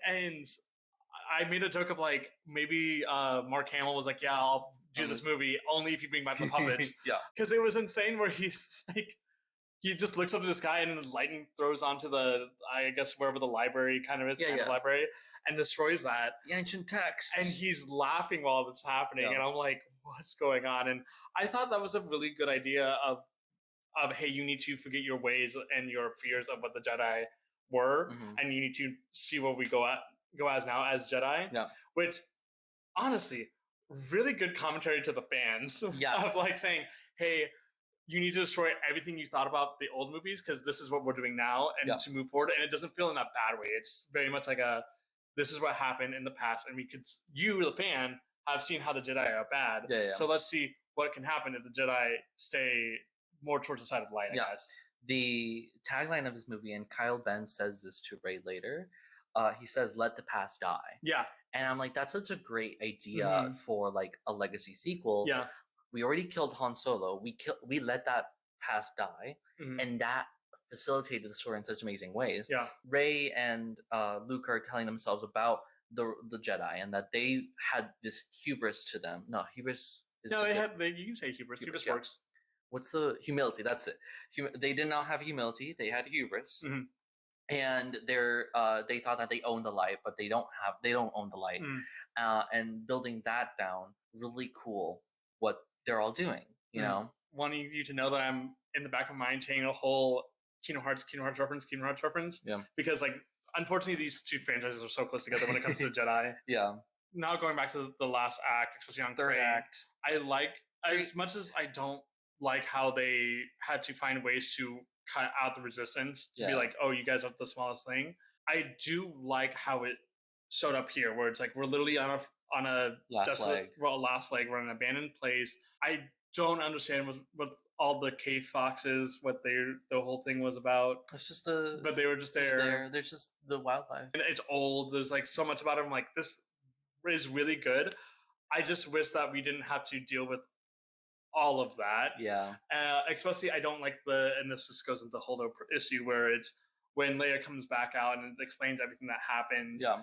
And I made a joke of like, maybe Mark Hamill was like, I'll do this movie only if you bring back the puppets. Because it was insane where he's like, he just looks up to the sky and the lightning throws onto I guess wherever the library kind of is, the library, and destroys that. The ancient text. And he's laughing while it's happening, and I'm like, what's going on? And I thought that was a really good idea of hey, you need to forget your ways and your fears of what the Jedi were, and you need to see what we go as now as Jedi. Which, honestly, really good commentary to the fans. Of like saying, hey, you need to destroy everything you thought about the old movies because this is what we're doing now, and to move forward. And it doesn't feel in that bad way. It's very much like this is what happened in the past, and you, the fan, have seen how the Jedi are bad. So let's see what can happen if the Jedi stay more towards the side of the light, I guess. The tagline of this movie, and Kyle Ben says this to Ray later, he says, "Let the past die." And I'm like, that's such a great idea for like a legacy sequel. we already killed Han Solo. We let that past die, and that facilitated the story in such amazing ways. Yeah. Rey and Luke are telling themselves about the Jedi, and that they had this hubris to them. No, hubris is no. You can say hubris. Hubris works. What's the humility? That's it. They did not have humility. They had hubris, and they thought that they owned the light, but they don't own the light. And building that down, really cool. What they're all doing, you know. Wanting you to know that I'm in the back of my mind saying a whole Kingdom Hearts reference. Yeah. Because like, unfortunately, these two franchises are so close together when it comes to the Jedi. Yeah. Now going back to the last act, especially on third act, I like as much as I don't like how they had to find ways to cut out the resistance to be like, oh, you guys are the smallest thing. I do like how it showed up here, where it's like we're literally on a last leg. We're in an abandoned place. I don't understand with all the cave foxes what the whole thing was about. It's just but they were just there. There's just the wildlife, and it's old. There's like so much about it. I'm like, this is really good. I just wish that we didn't have to deal with all of that. Yeah. Especially, I don't like and this just goes into the Holdo issue where it's when Leia comes back out and it explains everything that happened. Yeah.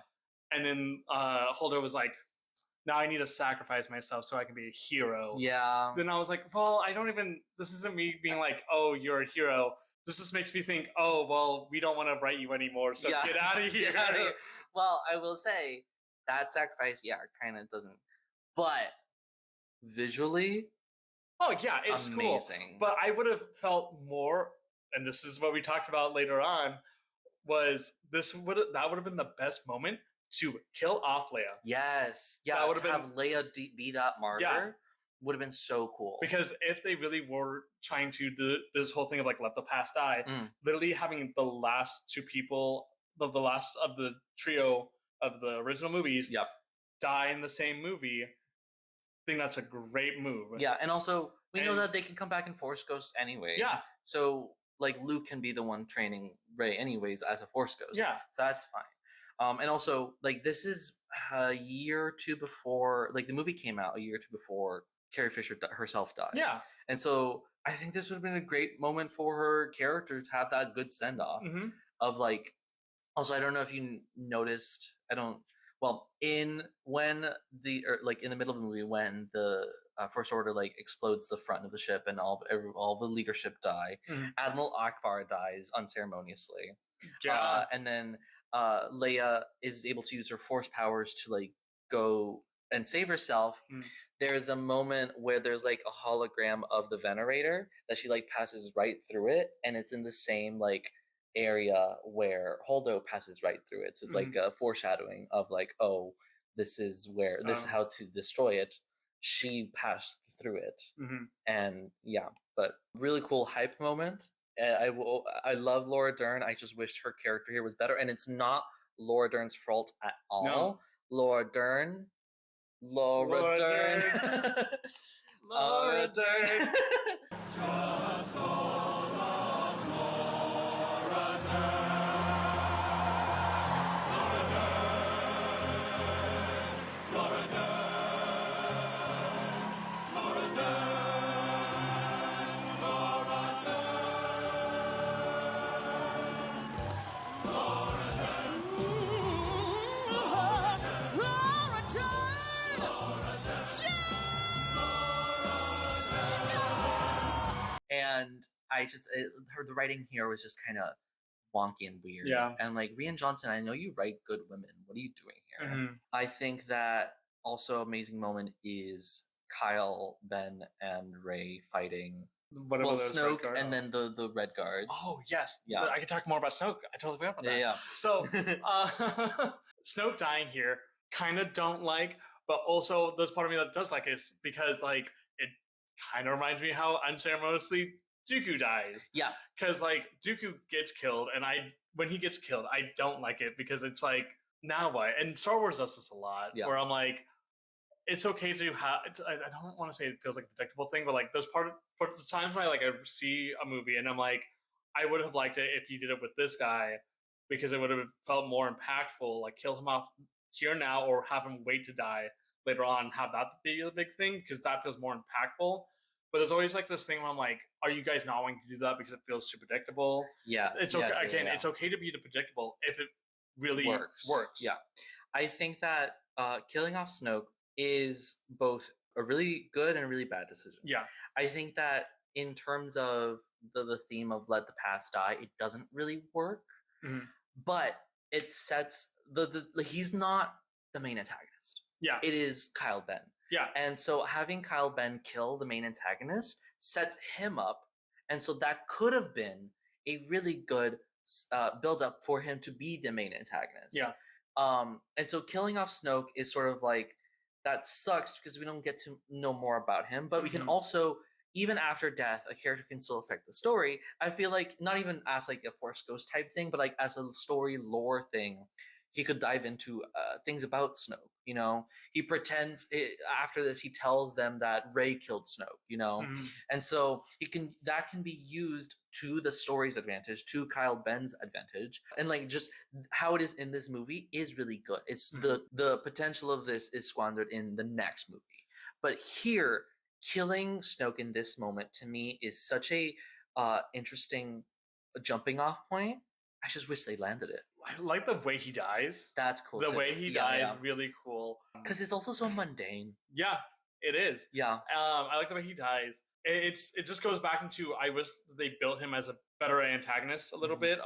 And then Holdo was like, now I need to sacrifice myself so I can be a hero. Yeah. Then I was like, well, this isn't me being like, oh, you're a hero. This just makes me think, oh, well, we don't want to write you anymore, so get out of here. Well, I will say, that sacrifice, kind of doesn't. But visually, oh yeah, it's amazing. Cool. But I would have felt more, and this is what we talked about later on, was that would have been the best moment to kill off Leia. Yes, yeah, that would have been Leia be that martyr. Yeah. Would have been so cool. Because if they really were trying to do this whole thing of like let the past die, literally having the last two people, the last of the trio of the original movies, die in the same movie. I think that's a great move. Yeah, and also we know that they can come back in Force Ghosts anyway. Yeah. So like Luke can be the one training Rey anyways as a Force Ghost. Yeah. So that's fine. And also like this is a year or two before, like the movie came out a year or two before Carrie Fisher herself died. Yeah. And so I think this would have been a great moment for her character to have that good send off of like. Also, I don't know if you noticed. In the middle of the movie when the First Order like explodes the front of the ship and all the leadership die, Admiral Akbar dies unceremoniously. Yeah. And then Leia is able to use her Force powers to like go and save herself. There's a moment where there's like a hologram of the Venerator that she like passes right through it, and it's in the same like area where Holdo passes right through it. So it's like a foreshadowing of like, oh, this is how to destroy it. She passed through it. And but really cool hype moment. I love Laura Dern. I just wished her character here was better, and it's not Laura Dern's fault at all. No. Laura Dern. Laura Dern. Just so long, Laura Dern. Laura Dern. Laura Dern. Laura Dern. Laura Dern. Laura Dern. Laura Dern. And the writing here was just kind of wonky and weird. Yeah. And like Rian Johnson, I know you write good women. What are you doing here? I think that also amazing moment is Kyle, Ben, and Rey fighting. Snoke and then the Red Guards. Oh yes, yeah. I can talk more about Snoke. I totally forgot about that. Yeah. So Snoke dying here, kind of don't like, but also there's part of me that does like it because like it kind of reminds me how unceremoniously Dooku dies. Yeah. Because like Dooku gets killed, and when he gets killed, I don't like it because it's like, now what? And Star Wars does this a lot, where I'm like, it's okay to have. I don't want to say it feels like a predictable thing, but like there's the times when I see a movie and I'm like, I would have liked it if you did it with this guy because it would have felt more impactful. Like kill him off here now, or have him wait to die later on have that be a big thing because that feels more impactful. But there's always like this thing where I'm like, are you guys not wanting to do that because it feels too predictable? Yeah, it's okay. Again, it's okay to be the predictable if it really works. Yeah, I think that killing off Snoke is both a really good and a really bad decision. Yeah, I think that in terms of the theme of let the past die, it doesn't really work. But it sets he's not the main antagonist. Yeah, it is Kyle Ben. Yeah, and so having Kyle Ben kill the main antagonist sets him up, and so that could have been a really good build up for him to be the main antagonist. Yeah. And so killing off Snoke is sort of like that sucks because we don't get to know more about him, but we can also, even after death, a character can still affect the story. I feel like not even as like a Force Ghost type thing, but like as a story lore thing, he could dive into things about Snoke. You know, he pretends after this, he tells them that Rey killed Snoke. You know, and so that can be used to the story's advantage, to Kyle Ben's advantage, and like just how it is in this movie is really good. It's the potential of this is squandered in the next movie, but here killing Snoke in this moment to me is such a interesting jumping off point. I just wish they landed it. I like the way he dies. That's cool. The way he dies, really cool. Because it's also so mundane. Yeah, it is. Yeah. I like the way he dies. It just goes back into I wish they built him as a better antagonist a little bit.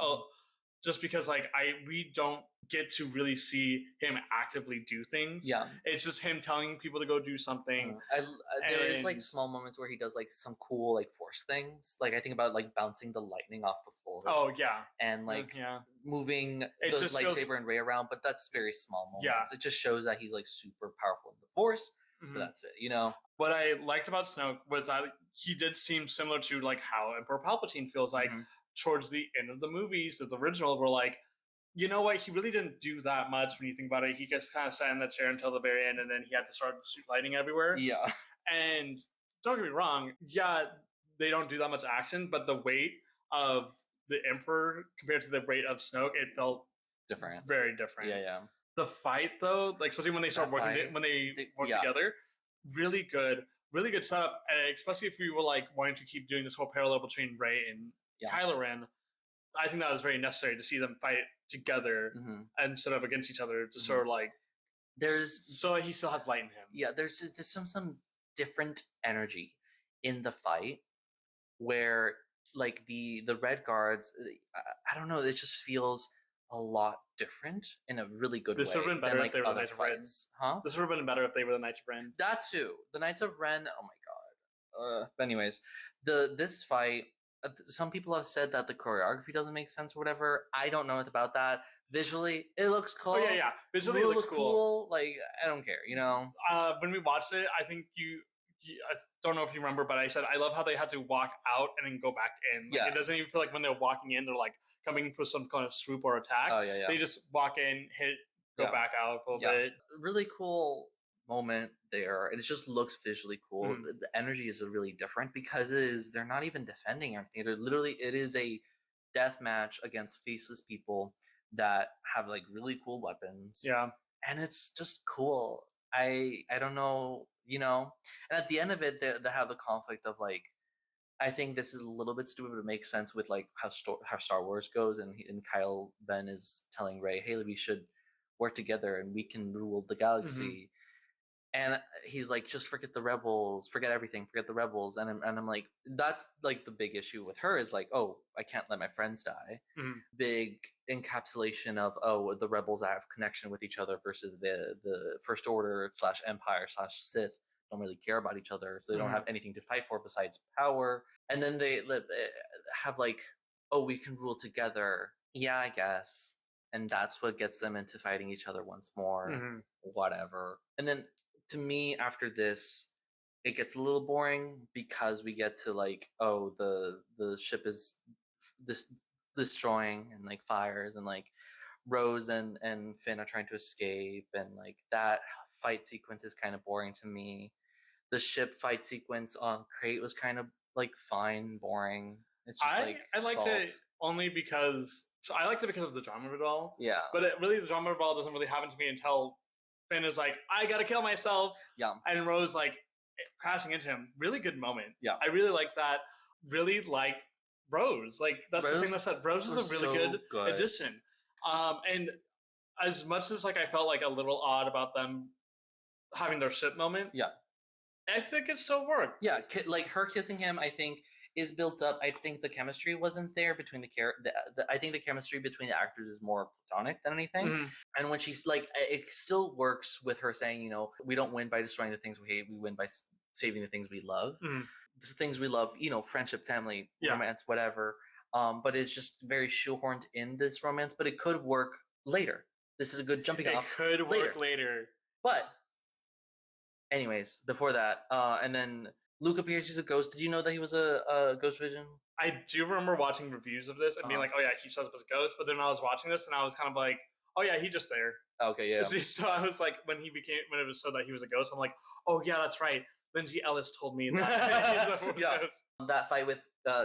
Just because like we don't get to really see him actively do things. Yeah, it's just him telling people to go do something. There is like small moments where he does like some cool like Force things. Like I think about like bouncing the lightning off the floor. Oh yeah, and like moving the lightsaber and Rey around, but that's very small moments. Yeah, it just shows that he's like super powerful in the Force. But that's it, you know. What I liked about Snoke was that he did seem similar to like how Emperor Palpatine feels like towards the end of the movies. The original were like, you know what? He really didn't do that much when you think about it. He just kind of sat in that chair until the very end, and then he had to start lighting everywhere. Yeah. And don't get me wrong, yeah, they don't do that much action, but the weight of the Emperor compared to the weight of Snoke, it felt different, very different. Yeah. The fight though, like especially when they start working, when they work together, really good setup. Especially if you were like wanting to keep doing this whole parallel between Rey and Kylo Ren, I think that was very necessary to see them fight together instead of against each other. Just sort of like so he still has light in him. Yeah, there's some different energy in the fight where like the Red Guards, I don't know, it just feels a lot different in a really good way. This would have been better if they were the Knights of Ren. Huh? This would have been better if they were the Knights of Ren. That too. The Knights of Ren, oh my god. But anyways, this fight, some people have said that the choreography doesn't make sense or whatever. I don't know about that. Visually, it looks cool. Oh yeah. Visually, it looks cool. Like, I don't care, you know? When we watched it, I think I don't know if you remember, but I said I love how they had to walk out and then go back in. Like, it doesn't even feel like when they're walking in, they're like coming for some kind of swoop or attack. Oh yeah. They just walk in, hit, go back out a little bit. Really cool moment there. It just looks visually cool. The energy is really different because they're not even defending anything. They're literally, it is a death match against faceless people that have like really cool weapons. Yeah. And it's just cool. I don't know, you know. And at the end of it, they have the conflict of like, I think this is a little bit stupid, but it makes sense with like how Star Wars goes, and Kyle Ben is telling Rey, "Hey, we should work together, and we can rule the galaxy." And he's like, "Just forget the rebels, forget everything, forget the rebels." And I'm like, that's like the big issue with her is like, oh, I can't let my friends die. Big encapsulation of the rebels that have connection with each other versus the First Order / Empire / Sith don't really care about each other, so they don't have anything to fight for besides power. And then they have like, oh, we can rule together. Yeah, I guess. And that's what gets them into fighting each other once more. Whatever. And then to me, after this, it gets a little boring because we get to like, oh, the ship is destroying and like fires, and like Rose and Finn are trying to escape, and like that fight sequence is kind of boring to me. The ship fight sequence on Crate was kind of like fine, boring. It's just I liked it only because I liked it because of the drama of it all. Yeah. But really, the drama of it all doesn't really happen to me until Finn is like, I gotta kill myself. Yeah. And Rose like crashing into him. Really good moment. Yeah. I really like that. Really like Rose. Like that's the thing that's that Rose is a really good addition. And as much as like I felt like a little odd about them having their ship moment. Yeah. I think it still worked. Yeah, like her kissing him, I think is built up. I think the chemistry wasn't there between I think the chemistry between the actors is more platonic than anything. Mm-hmm. And when she's like, it still works with her saying, you know, we don't win by destroying the things we hate. We win by saving the things we love. Mm-hmm. The things we love, you know, friendship, family, romance, whatever. But it's just very shoehorned in this romance. But it could work later. This is a good jumping off. It could work later. But anyways, before that, and then Luke appears as a ghost. Did you know that he was a ghost vision? I do remember watching reviews of this and being like, oh yeah, he shows up as a ghost. But then I was watching this and I was kind of like, oh yeah, he's just there. Okay, yeah. So I was like, when it was said that he was a ghost, I'm like, oh yeah, that's right. Lindsay Ellis told me that he's a ghost. That fight with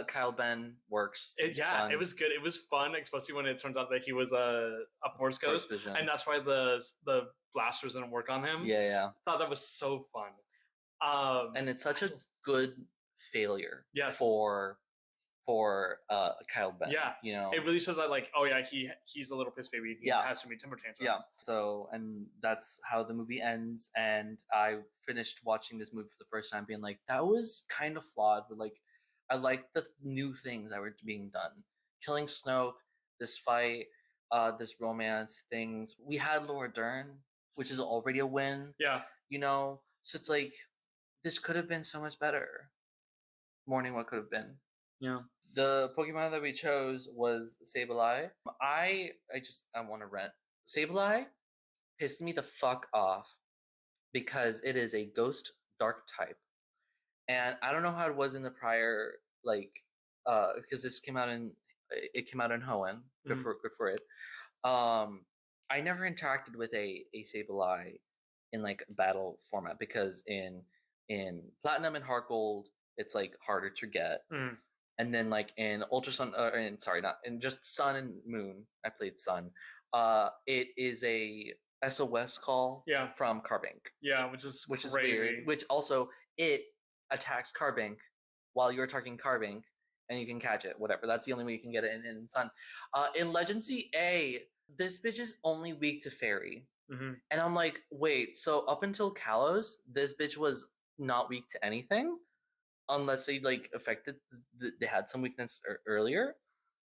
Kyle Ben works. It was good. It was fun, especially when it turns out that he was a Force ghost, vision. And that's why the blasters didn't work on him. Yeah. I thought that was so fun. And it's such a good failure. Yes. For Kyle Ben. Yeah. You know, it really shows that like, oh yeah, he's a little piss baby. He has to be temper tantrums. Yeah. So, and that's how the movie ends. And I finished watching this movie for the first time, being like, that was kind of flawed. But like, I liked the new things that were being done. Killing Snoke, this fight, this romance things. We had Laura Dern, which is already a win. Yeah. You know, so it's like, this could have been so much better. Mourning what could have been. Yeah. The Pokemon that we chose was Sableye. I want to rant. Sableye pissed me the fuck off because it is a ghost dark type. And I don't know how it was in the prior, like, because it came out in Hoenn. Good for it. I never interacted with a Sableye in like battle format because in Platinum and Heart Gold it's like harder to get. And then like in Ultra Sun, in just Sun and Moon, I played Sun. It is a SOS call from Carbink. Yeah, which is crazy. Weird. Which also, it attacks Carbink while you're attacking Carbink, and you can catch it, whatever. That's the only way you can get it in Sun. In Legend CA, this bitch is only weak to Fairy. Mm-hmm. And I'm like, wait, so up until Kalos, this bitch was not weak to anything? Unless they like affected, they had some weakness earlier,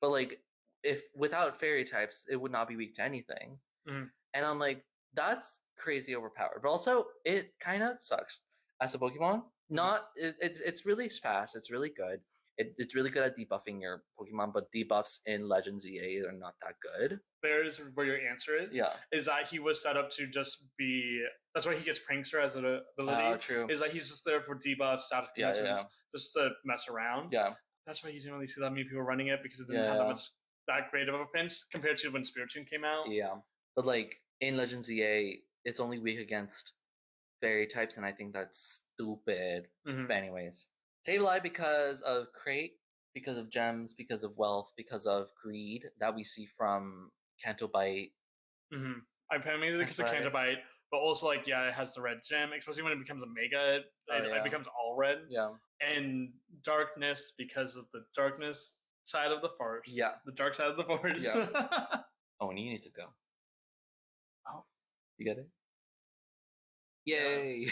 but like if without fairy types, it would not be weak to anything. Mm-hmm. And I'm like, that's crazy overpowered. But also, it kind of sucks as a Pokemon. It's really fast. It's really good. It's really good at debuffing your Pokemon, but debuffs in Legends EA are not that good. There's where your answer is. Yeah. Is that he was set up to just be... That's why he gets Prankster as an ability. True. Is that he's just there for debuffs, status conditions, just to mess around. Yeah. That's why you didn't really see that many people running it, because it didn't have that great of a pinch compared to when Spiritomb came out. Yeah. But like in Legends EA, it's only weak against fairy types, and I think that's stupid. Mm-hmm. But anyways, Sableye because of crate, because of gems, because of wealth, because of greed that we see from Canto Bite. Mm-hmm. I mean, because of Canto Bite, but also like it has the red gem, especially when it becomes a mega. It becomes all red. Yeah. And darkness because of the darkness side of the Force. Yeah. The dark side of the Force. Yeah. Oh, and you need to go. Oh, you get it? Yay! Yeah.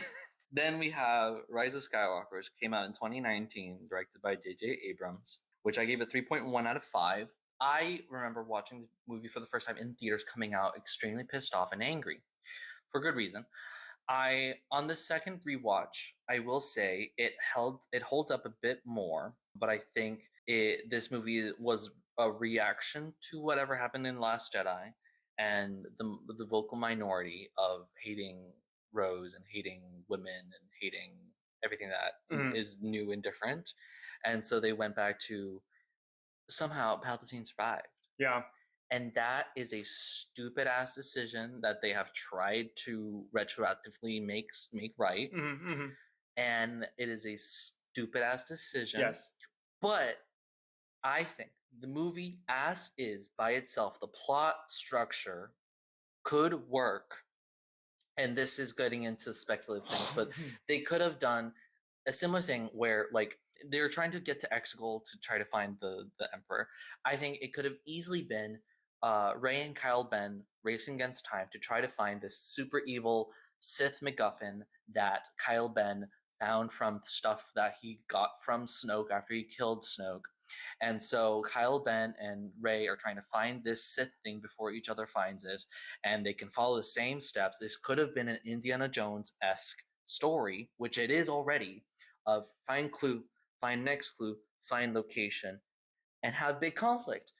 Then we have Rise of Skywalker, which came out in 2019, directed by J.J. Abrams, which I gave a 3.1 out of 5. I remember watching this movie for the first time in theaters, coming out extremely pissed off and angry, for good reason. On the second rewatch, I will say it holds up a bit more, but I think this movie was a reaction to whatever happened in Last Jedi and the vocal minority of hating Rose and hating women and hating everything that is new and different. And so they went back to somehow Palpatine survived. Yeah. And that is a stupid ass decision that they have tried to retroactively make right. Mm-hmm. And it is a stupid ass decision. Yes. But I think the movie as is by itself, the plot structure could work and this is getting into speculative things, but they could have done a similar thing where like they're trying to get to Exegol to try to find the Emperor. I think it could have easily been Rey and Kyle Ben racing against time to try to find this super evil Sith MacGuffin that Kyle Ben found from stuff that he got from Snoke after he killed Snoke. And so Kyle Ben and Rey are trying to find this Sith thing before each other finds it, and they can follow the same steps. This could have been an Indiana Jones-esque story, which it is already, of find clue, find next clue, find location, and have big conflict.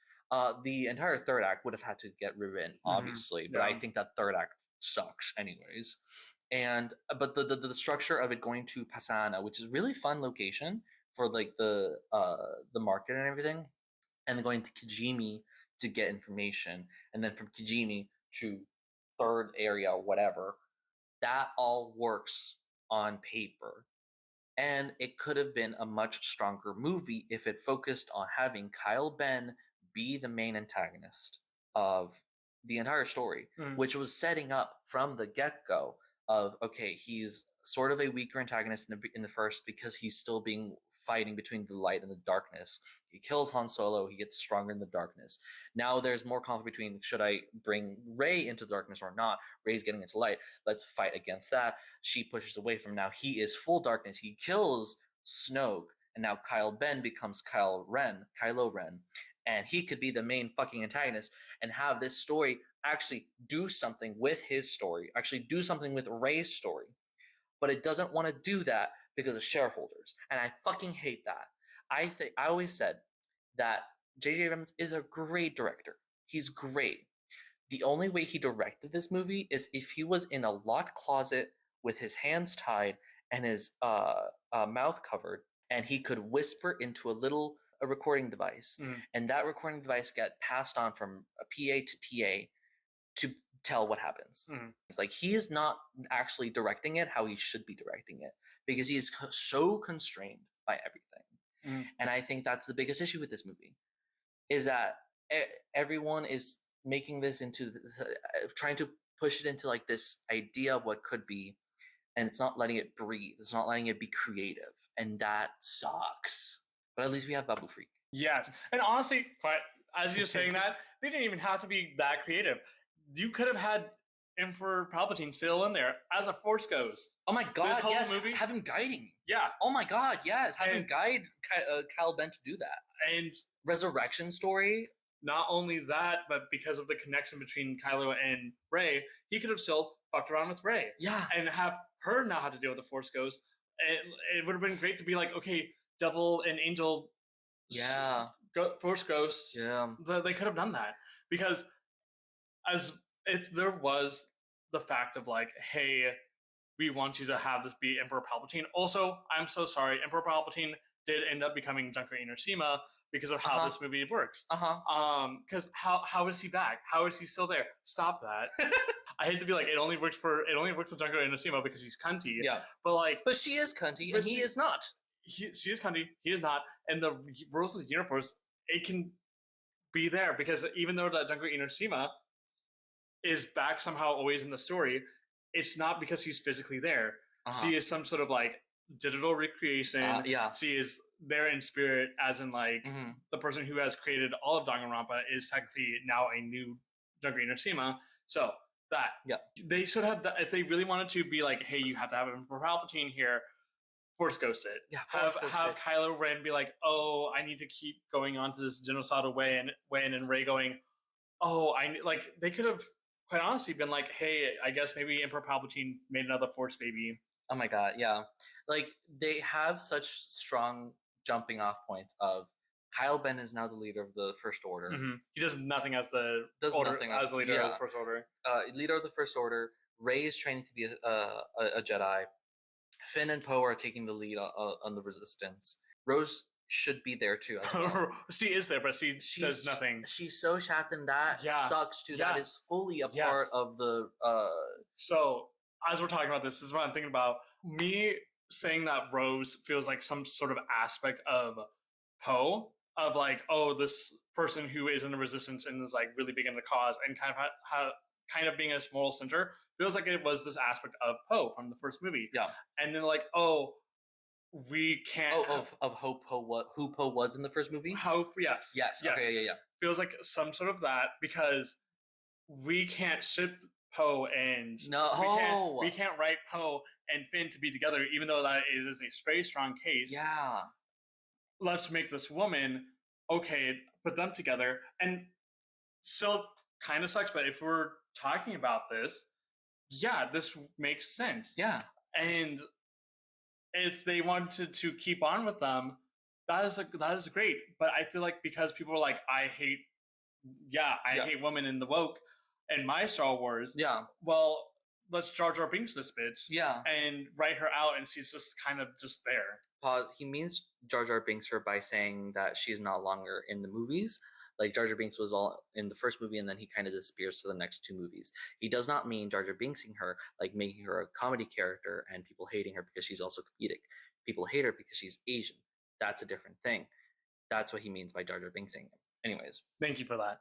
The entire third act would have had to get rewritten, obviously, but I think that third act sucks anyways. And but the structure of it going to Pasana, which is really fun location for like the market and everything, and then going to Kijimi to get information, and then from Kijimi to third area or whatever, that all works on paper. And it could have been a much stronger movie if it focused on having Kyle Ben be the main antagonist of the entire story, which was setting up from the get-go of, okay, he's sort of a weaker antagonist in the first because he's still being fighting between the light and the darkness. He kills Han Solo, he gets stronger in the darkness. Now there's more conflict between, should I bring Rey into the darkness or not? Rey's getting into light, let's fight against that. She pushes away from, now he is full darkness, he kills Snoke, and now Kyle Ben becomes Kylo Ren, and he could be the main fucking antagonist and have this story actually do something with his story, actually do something with Rey's story. But it doesn't want to do that because of shareholders, and I fucking hate that. I always said that J.J. Abrams is a great director. He's great. The only way he directed this movie is if he was in a locked closet with his hands tied and his mouth covered, and he could whisper into a recording device, and that recording device got passed on from a PA to PA to tell what happens. It's like he is not actually directing it how he should be directing it because he is so constrained by everything. And I think that's the biggest issue with this movie, is that everyone is making this into trying to push it into like this idea of what could be, and it's not letting it breathe. It's not letting it be creative, and that sucks. But at least we have Babu Freak. Yes, and honestly, as you're saying that, they didn't even have to be that creative. You could have had Emperor Palpatine still in there as a Force ghost. Oh my god, yes, movie, have him guiding. Yeah. Oh my god, yes, have him guide Kyle Ben to do that. And resurrection story. Not only that, but because of the connection between Kylo and Rey, he could have still fucked around with Rey. Yeah. And have her know how to deal with the Force ghost. It would have been great to be like, okay, Devil and Angel, Force Ghost. Yeah. They could have done that. Because as if there was the fact of like, hey, we want you to have this be Emperor Palpatine. Also, I'm so sorry, Emperor Palpatine did end up becoming Junker Inursima because of how this movie works. Because how is he back? How is he still there? Stop that. I hate to be like, it only works for Junker Inursima because he's cunty. Yeah. But she is cunty and he is not. She is cunty, he is not. And the rules of the universe, it can be there because even though that Junker Inursima is back somehow always in the story, it's not because he's physically there. She is some sort of like digital recreation. She is there in spirit, as in like the person who has created all of Danganronpa is technically now a new Junker Inursima. So that they should have, if they really wanted to be like, hey, you have to have Emperor Palpatine here, Force Ghost it. Yeah, have Kylo Ren be like, oh, I need to keep going on to this genocidal way, and Rey going, oh, they could have quite honestly been like, hey, I guess maybe Emperor Palpatine made another Force baby. Oh my god, yeah. Like, they have such strong jumping off points of Kyle Ben is now the leader of the First Order. He does nothing as the leader of the First Order. Leader of the First Order. Rey is training to be a Jedi. Finn and Poe are taking the lead on the Resistance. Rose should be there too as well. She is there, but she says nothing. She's so shafted, and that sucks too. That is fully a part of the So as we're talking about this is what I'm thinking about. Me saying that Rose feels like some sort of aspect of Poe, of like, oh, this person who is in the Resistance and is like really big in the cause, and kind of kind of being a moral center, feels like it was this aspect of Poe from the first movie. Yeah. And then like, oh, we can't. Of who Poe was in the first movie? Yes. Yes. Okay. Yeah. Feels like some sort of that because we can't ship Poe and we can't write Poe and Finn to be together, even though that is a very strong case. Yeah. Let's make this woman put them together, and still kind of sucks. But if we're talking about this, yeah, this makes sense. Yeah. And if they wanted to keep on with them, that is great. But I feel like because people are like, I hate women in the woke and my Star Wars. Yeah. Well, let's Jar Jar Binks this bitch. Yeah. And write her out, and she's just kind of just there. Pause. He means Jar Jar Binks her by saying that she's no longer in the movies. Like Jar Jar Binks was all in the first movie, and then he kind of disappears for the next 2 movies. He does not mean Jar Jar Binksing her, like making her a comedy character and people hating her because she's also comedic. People hate her because she's Asian. That's a different thing. That's what he means by Jar Jar Binksing. Anyways. Thank you for that.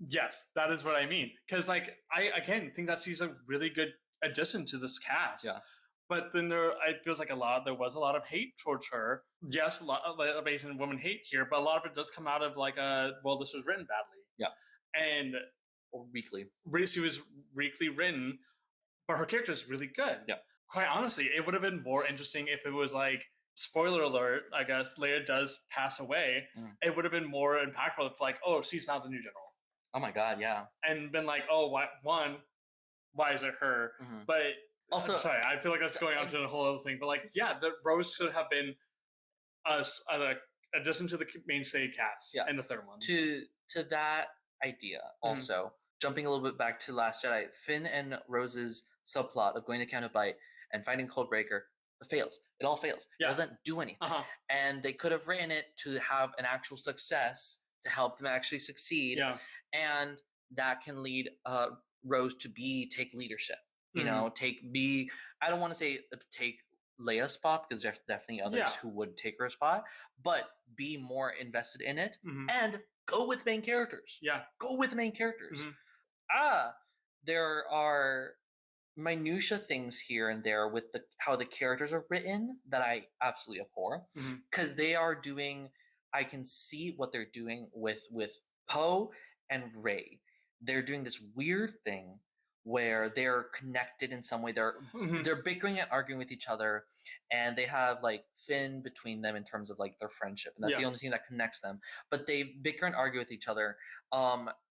Yes, that is what I mean. Because like I again think that she's a really good addition to this cast. Yeah. But then it feels like there was a lot of hate towards her. Yes, a lot of Asian women hate here, but a lot of it does come out of like this was written badly. Yeah. And or weakly. She was weakly written, but her character is really good. Yeah. Quite honestly, it would have been more interesting if it was like, spoiler alert, I guess, Leia does pass away. It would have been more impactful if like, oh, she's not the new general. Oh my God, yeah. And been like, oh, why is it her? Mm-hmm. But also, I'm sorry, I feel like that's going on to a whole other thing. But like, yeah, the Rose should have been an addition to the mainstay cast in the third one. To that idea, also jumping a little bit back to Last Jedi, Finn and Rose's subplot of going to Canto Bight and finding Codebreaker fails. It all fails. Yeah. It doesn't do anything. And they could have written it to have an actual success to help them actually succeed. Yeah. And that can lead Rose to take leadership. You know, I don't want to say take Leia's spot because there's definitely others who would take her spot, but be more invested in it and go with main characters. Yeah. Go with main characters. There are minutia things here and there with how the characters are written that I absolutely abhor because they are doing. I can see what they're doing with Poe and Rey. They're doing this weird thing where they're connected in some way. They're bickering and arguing with each other, and they have like Finn between them in terms of like their friendship, and that's the only thing that connects them. But they bicker and argue with each other.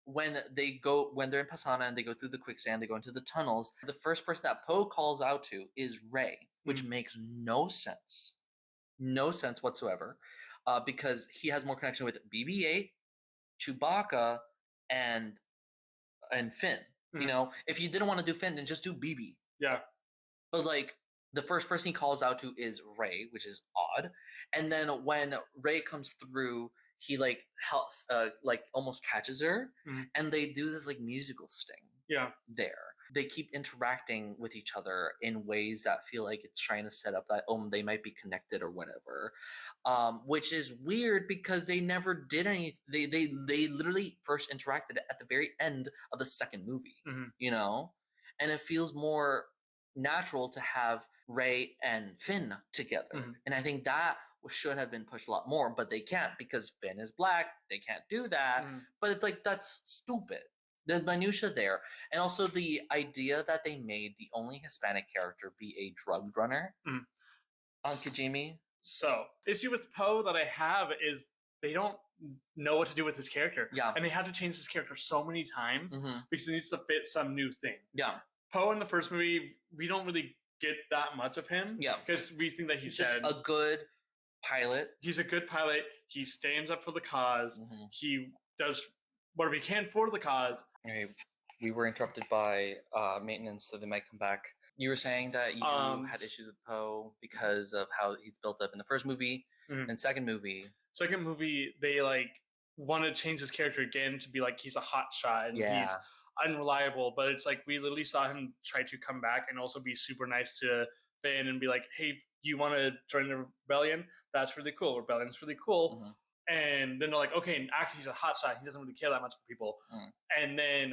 When they're in Pasana and they go through the quicksand, they go into the tunnels. The first person that Poe calls out to is Rey, which makes no sense whatsoever, because he has more connection with BB-8, Chewbacca, and Finn. You know, if you didn't want to do Finn, then just do BB. Yeah. But like the first person he calls out to is Rey, which is odd. And then when Rey comes through, he like helps, like almost catches her, and they do this like musical sting. Yeah. There, they keep interacting with each other in ways that feel like it's trying to set up that they might be connected or whatever, which is weird because they never did any. They literally first interacted at the very end of the second movie, you know, and it feels more natural to have Rey and Finn together, and I think that should have been pushed a lot more, but they can't because Finn is black. They can't do that, but it's like that's stupid. The minutia there, and also the idea that they made the only Hispanic character be a drug runner on Kijimi. So, issue with Poe that I have is they don't know what to do with his character. Yeah. And they had to change his character so many times because it needs to fit some new thing. Yeah. Poe in the first movie, we don't really get that much of him. Yeah. Because we think that he's just a good pilot. He's a good pilot. He stands up for the cause. He does what we can for the cause. Okay, we were interrupted by maintenance, so they might come back. You were saying that you had issues with Poe because of how he's built up in the first movie and second movie. Second movie, they like want to change his character again to be like he's a hot shot and he's unreliable. But it's like we literally saw him try to come back and also be super nice to Finn and be like, "Hey, you want to join the rebellion? That's really cool. Rebellion's really cool." And then they're like, okay, and actually he's a hotshot. He doesn't really care that much for people. And then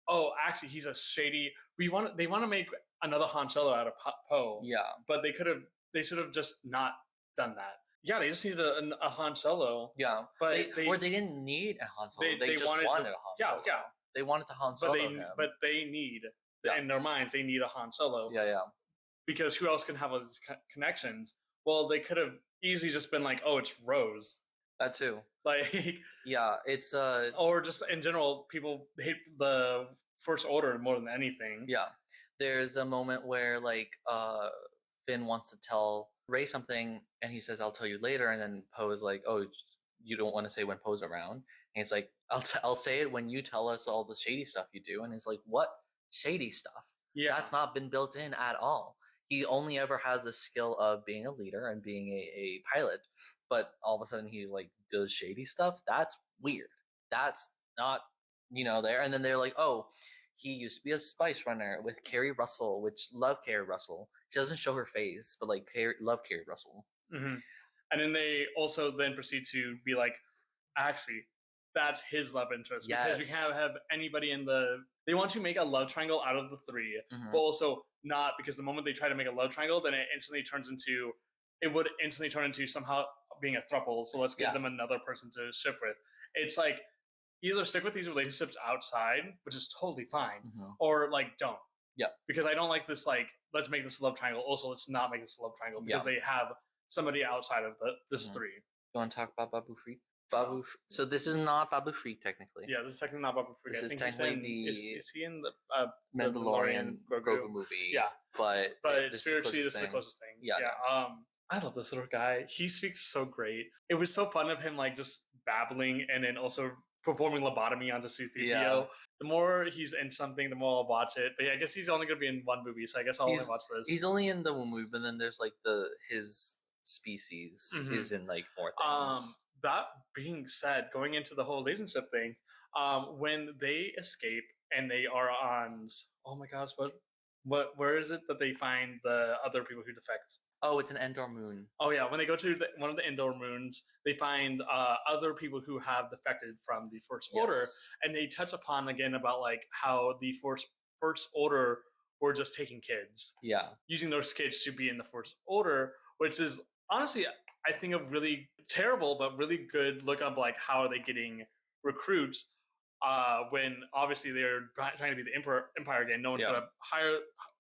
oh, actually, he's a shady. They want to make another Han Solo out of Poe. Yeah, but they should have just not done that. Yeah, they just needed a Han Solo. Yeah, but they didn't need a Han Solo. They just wanted a Han Solo. Yeah. They wanted to Han Solo him. But they need in their minds they need a Han Solo. Yeah. Because who else can have all these connections? Well, they could have easily just been like, oh, it's Rose. That too. Like, yeah, it's or just in general, people hate the First Order more than anything. Yeah, there's a moment where like Finn wants to tell Rey something, and he says, "I'll tell you later," and then Poe is like, "Oh, you don't want to say when Poe's around?" And it's like, "I'll say it when you tell us all the shady stuff you do." And it's like, "What shady stuff? Yeah, that's not been built in at all." He only ever has the skill of being a leader and being a pilot, but all of a sudden he like does shady stuff. That's weird. That's not there. And then they're like, "Oh, he used to be a spice runner with Carrie Russell," which love Carrie Russell. She doesn't show her face, but like love Carrie Russell. Mm-hmm. And then they also then proceed to be like, actually, that's his love interest. Yes. Because we can't have anybody in the... They want to make a love triangle out of the three, but also not, because the moment they try to make a love triangle, then it would instantly turn into somehow being a throuple, so let's give them another person to ship with. It's like, either stick with these relationships outside, which is totally fine, or like don't. Yeah. Because I don't like this, like, let's make this a love triangle, also let's not make this a love triangle, because they have somebody outside of this three. You want to talk about Babu Frik? So this is not Babu Frik technically. Yeah, this is technically not Babu Frik. This is technically is he in the Mandalorian Grogu movie? Yeah, but spiritually this is the closest thing. Yeah. I love this little guy. He speaks so great. It was so fun of him like just babbling and then also performing lobotomy onto C-3PO. Yeah. The more he's in something, the more I'll watch it. But yeah, I guess he's only going to be in one movie, so I guess I'll only watch this. He's only in the one movie, but then there's like his species is in like more things. That being said, going into the whole relationship thing, when they escape and they are on, oh my gosh, where is it that they find the other people who defect? Oh, it's an Endor moon. Oh yeah, when they go to one of the Endor moons, they find other people who have defected from the First Order, and they touch upon again about like how the First Order were just taking kids, using those kids to be in the First Order, which is honestly, I think, a really terrible but really good look up like how are they getting recruits when obviously they're trying to be the Empire again. No one's gonna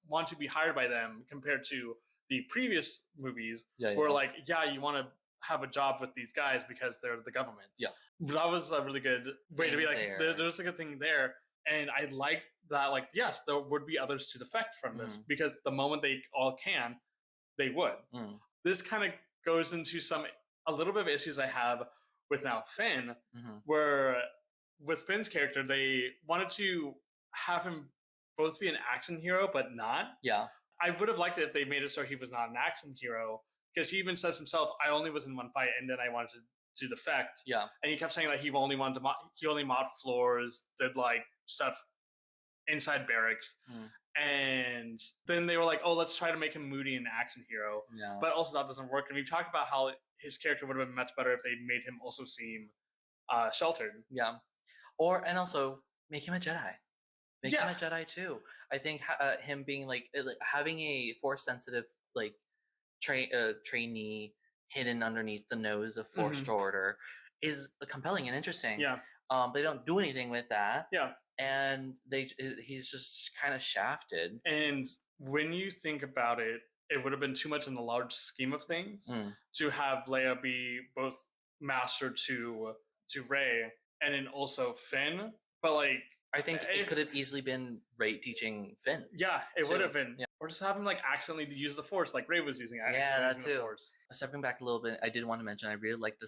want to be hired by them compared to the previous movies where like you want to have a job with these guys because they're the government. That was a really good way to be like there's a good thing there. And I like that, like, yes, there would be others to defect from this because the moment they all can, they would. This kind of goes into a little bit of issues I have with now Finn, where with Finn's character, they wanted to have him both be an action hero, but not. Yeah. I would have liked it if they made it so he was not an action hero, because he even says himself, I only was in one fight and then I wanted to defect. Yeah. And he kept saying that he only mopped floors, did like stuff inside barracks. And then they were like, oh, let's try to make him moody and action hero. Yeah. But also that doesn't work. And we've talked about how his character would have been much better if they made him also seem sheltered. Yeah. And also make him a Jedi. Make him a Jedi too. I think him being like having a Force sensitive like trainee hidden underneath the nose of Force Order is compelling and interesting. Yeah. They don't do anything with that. Yeah. And he's just kind of shafted. And when you think about it, it would have been too much in the large scheme of things to have Leia be both master to Rey and then also Finn. But like, I think it could have easily been Rey teaching Finn. Yeah, it would have been. Yeah. Or just have him like accidentally use the Force like Rey was using. Yeah, that too. Stepping back a little bit, I did want to mention I really like the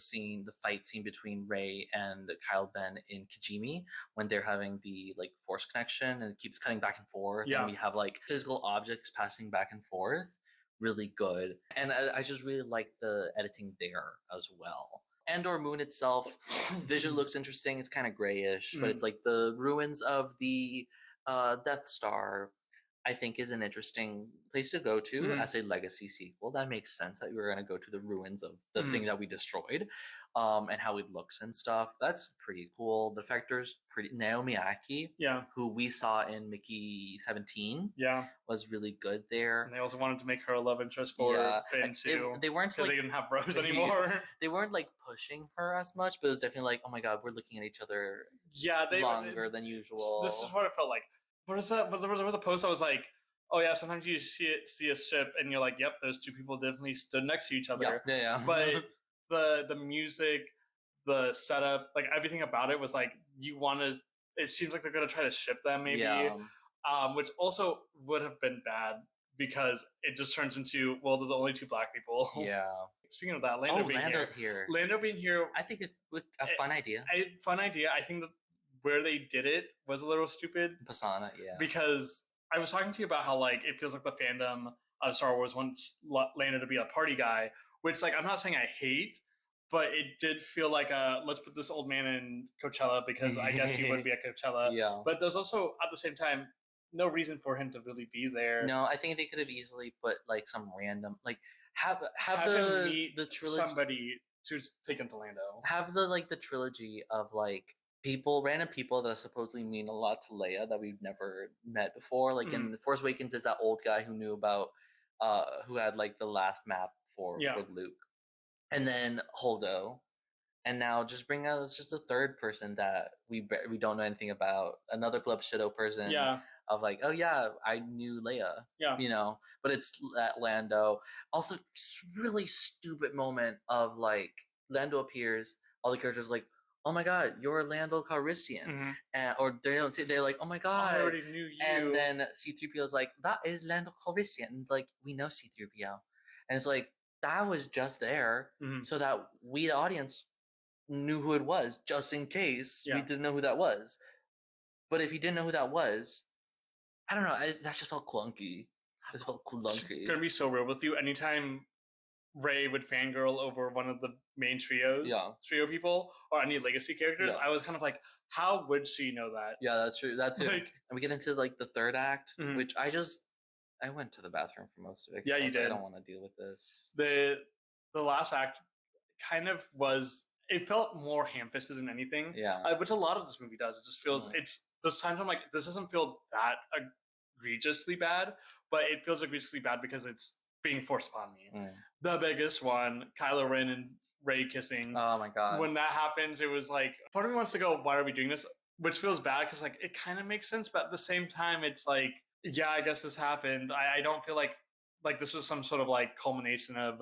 fight scene between Rey and Kyle Ben in Kijimi when they're having the like Force connection and it keeps cutting back and forth. Yeah. And we have like physical objects passing back and forth. Really good. And I just really like the editing there as well. Endor Moon itself, visually looks interesting. It's kind of grayish, but it's like the ruins of the Death Star I think is an interesting place to go to as a legacy sequel. That makes sense that we were going to go to the ruins of the thing that we destroyed, and how it looks and stuff. That's pretty cool. The director's pretty Naomi Aki, who we saw in Mickey 17, was really good there. And they also wanted to make her a love interest for Finn too. They weren't because they didn't have Rose anymore. They weren't like pushing her as much, but it was definitely like, oh my god, we're looking at each other longer than usual. This is what it felt like. What is that? There was a post that was like, oh yeah, sometimes you see a ship and you're like, yep, those two people definitely stood next to each other. Yeah. But the music, the setup, like everything about it was like, it seems like they're gonna try to ship them maybe. Which also would have been bad because it just turns into, well, they're the only two black people. Yeah. Speaking of that, Lando being here. Lando being here. I think it's a fun idea. Fun idea. I think that where they did it was a little stupid. Pasana, yeah. Because I was talking to you about how like it feels like the fandom of Star Wars wants Lando to be a party guy, which like I'm not saying I hate, but it did feel like let's put this old man in Coachella because I guess he would be at Coachella. Yeah. But there's also at the same time no reason for him to really be there. No, I think they could have easily put like some random like have him meet the trilogy, somebody to take him to Lando. Have the trilogy of like random people that supposedly mean a lot to Leia that we've never met before. Like in The Force Awakens, it's that old guy who knew about, who had like the last map for Luke, and then Holdo, and now just bring out just a third person that we don't know anything about, another Blub Shido person. Yeah. Of like, oh yeah, I knew Leia. Yeah. You know, but it's that Lando. Also, really stupid moment of like Lando appears, all the characters like, oh my god, you're Lando Calrissian. Or they don't say, they're like, oh my god, I already knew you. And then C-3PO is like, that is Lando Calrissian. And like, we know C-3PO. And it's like, that was just there so that we, the audience, knew who it was, just in case we didn't know who that was. But if you didn't know who that was, I don't know, that just felt clunky. It just felt clunky. I'm gonna be so real with you. Anytime Rey would fangirl over one of the main trio people or any legacy characters, I was kind of like, how would she know that? Yeah, that's true. That's it. Like, and we get into like the third act, which I went to the bathroom for most of it. Yeah, you did. I don't want to deal with this. The last act kind of was. It felt more ham-fisted than anything. Yeah. Which a lot of this movie does. It just feels there's times I'm like, this doesn't feel that egregiously bad, but it feels egregiously bad because it's being forced upon me. The biggest one, Kylo Ren and Rey kissing. Oh my god. When that happens, it was like, part of me wants to go, why are we doing this? Which feels bad because like it kind of makes sense, but at the same time, it's like, yeah, I guess this happened. I don't feel like this was some sort of like culmination of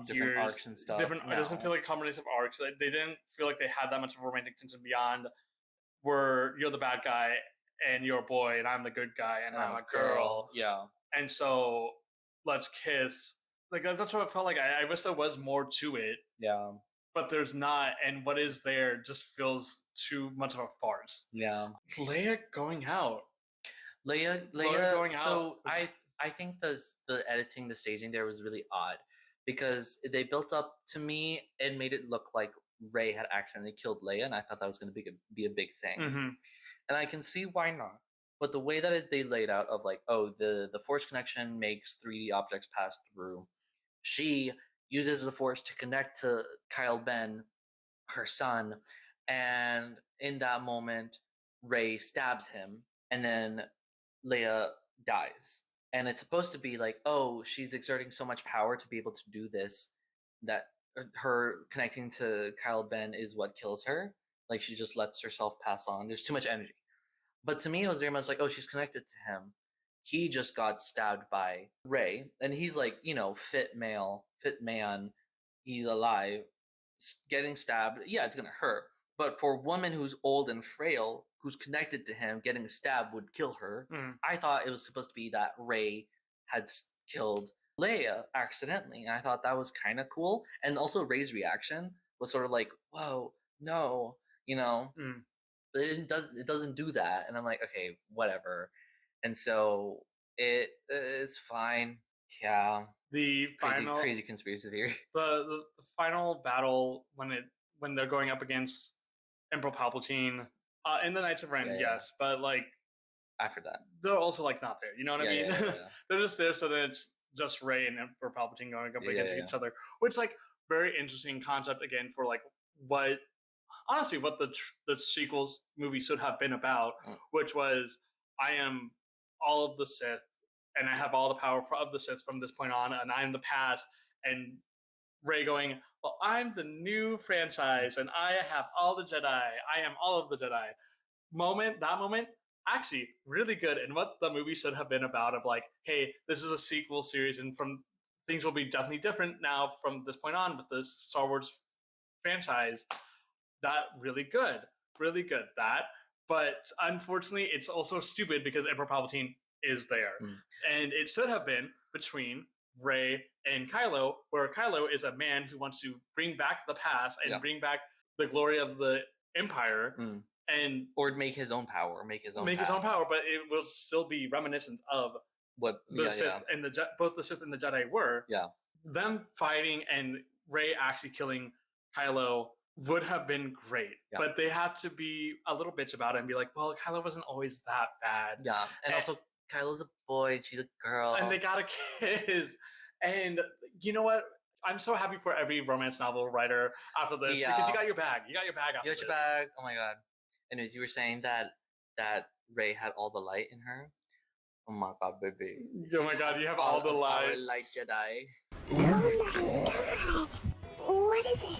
different years, arcs and stuff. It doesn't feel like a combination of arcs. They didn't feel like they had that much of a romantic tension beyond where you're the bad guy and you're a boy and I'm the good guy and I'm a girl. Yeah. And so let's kiss. Like that's what it felt like. I wish there was more to it. Yeah. But there's not, and what is there just feels too much of a farce. Yeah. Leia going out. Leia going out. So I think the editing, the staging there was really odd. Because they built up, to me, it made it look like Rey had accidentally killed Leia, and I thought that was going to be a big thing. And I can see why not. But the way that they laid out of like, oh, the Force connection makes 3D objects pass through. She uses the Force to connect to Kyle Ben, her son, and in that moment, Rey stabs him, and then Leia dies. And it's supposed to be like, oh, she's exerting so much power to be able to do this, that her connecting to Kyle Ben is what kills her. Like, she just lets herself pass on. There's too much energy. But to me, it was very much like, oh, she's connected to him. He just got stabbed by Rey. And he's like, you know, fit man. He's alive. Getting stabbed, yeah, it's going to hurt. But for a woman who's old and frail, who's connected to him, getting stabbed would kill her. I thought it was supposed to be that Rey had killed Leia accidentally. And I thought that was kind of cool. And also Rey's reaction was sort of like, whoa, no, you know. But it doesn't do that. And I'm like, okay, whatever. And so it's fine. Yeah. The crazy conspiracy theory. The final battle when they're going up against Emperor Palpatine in the Knights of Ren, yes, but like after that. They're also like not there. You know what I mean? Yeah. They're just there so that it's just Rey and Emperor Palpatine going up against each other, which like very interesting concept again for like what honestly what the sequels movie should have been about, which was I am all of the Sith and I have all the power of the Sith from this point on, and I'm the past, and Rey going, well, I'm the new franchise and I have all the Jedi. I am all of the Jedi. That moment, actually really good, and what the movie should have been about of like, hey, this is a sequel series and from things will be definitely different now from this point on with this Star Wars franchise. That really good that, but unfortunately it's also stupid because Emperor Palpatine is there, and it should have been between Rey and Kylo, where Kylo is a man who wants to bring back the past and bring back the glory of the Empire, and or make his own power, his own power, but it will still be reminiscent of what the Sith and both the Sith and the Jedi were. Yeah, them fighting and Rey actually killing Kylo would have been great, but they have to be a little bitch about it and be like, well, Kylo wasn't always that bad. Yeah, and also Kylo's a boy and she's a girl, and they got a kiss. And you know what? I'm so happy for every romance novel writer after this because you got your bag. You got your bag after this. You got your bag. Oh my god. Anyways, you were saying that Rey had all the light in her. Oh my god, baby. Oh my god, you have all the light. Our light Jedi. Oh my god. What is it?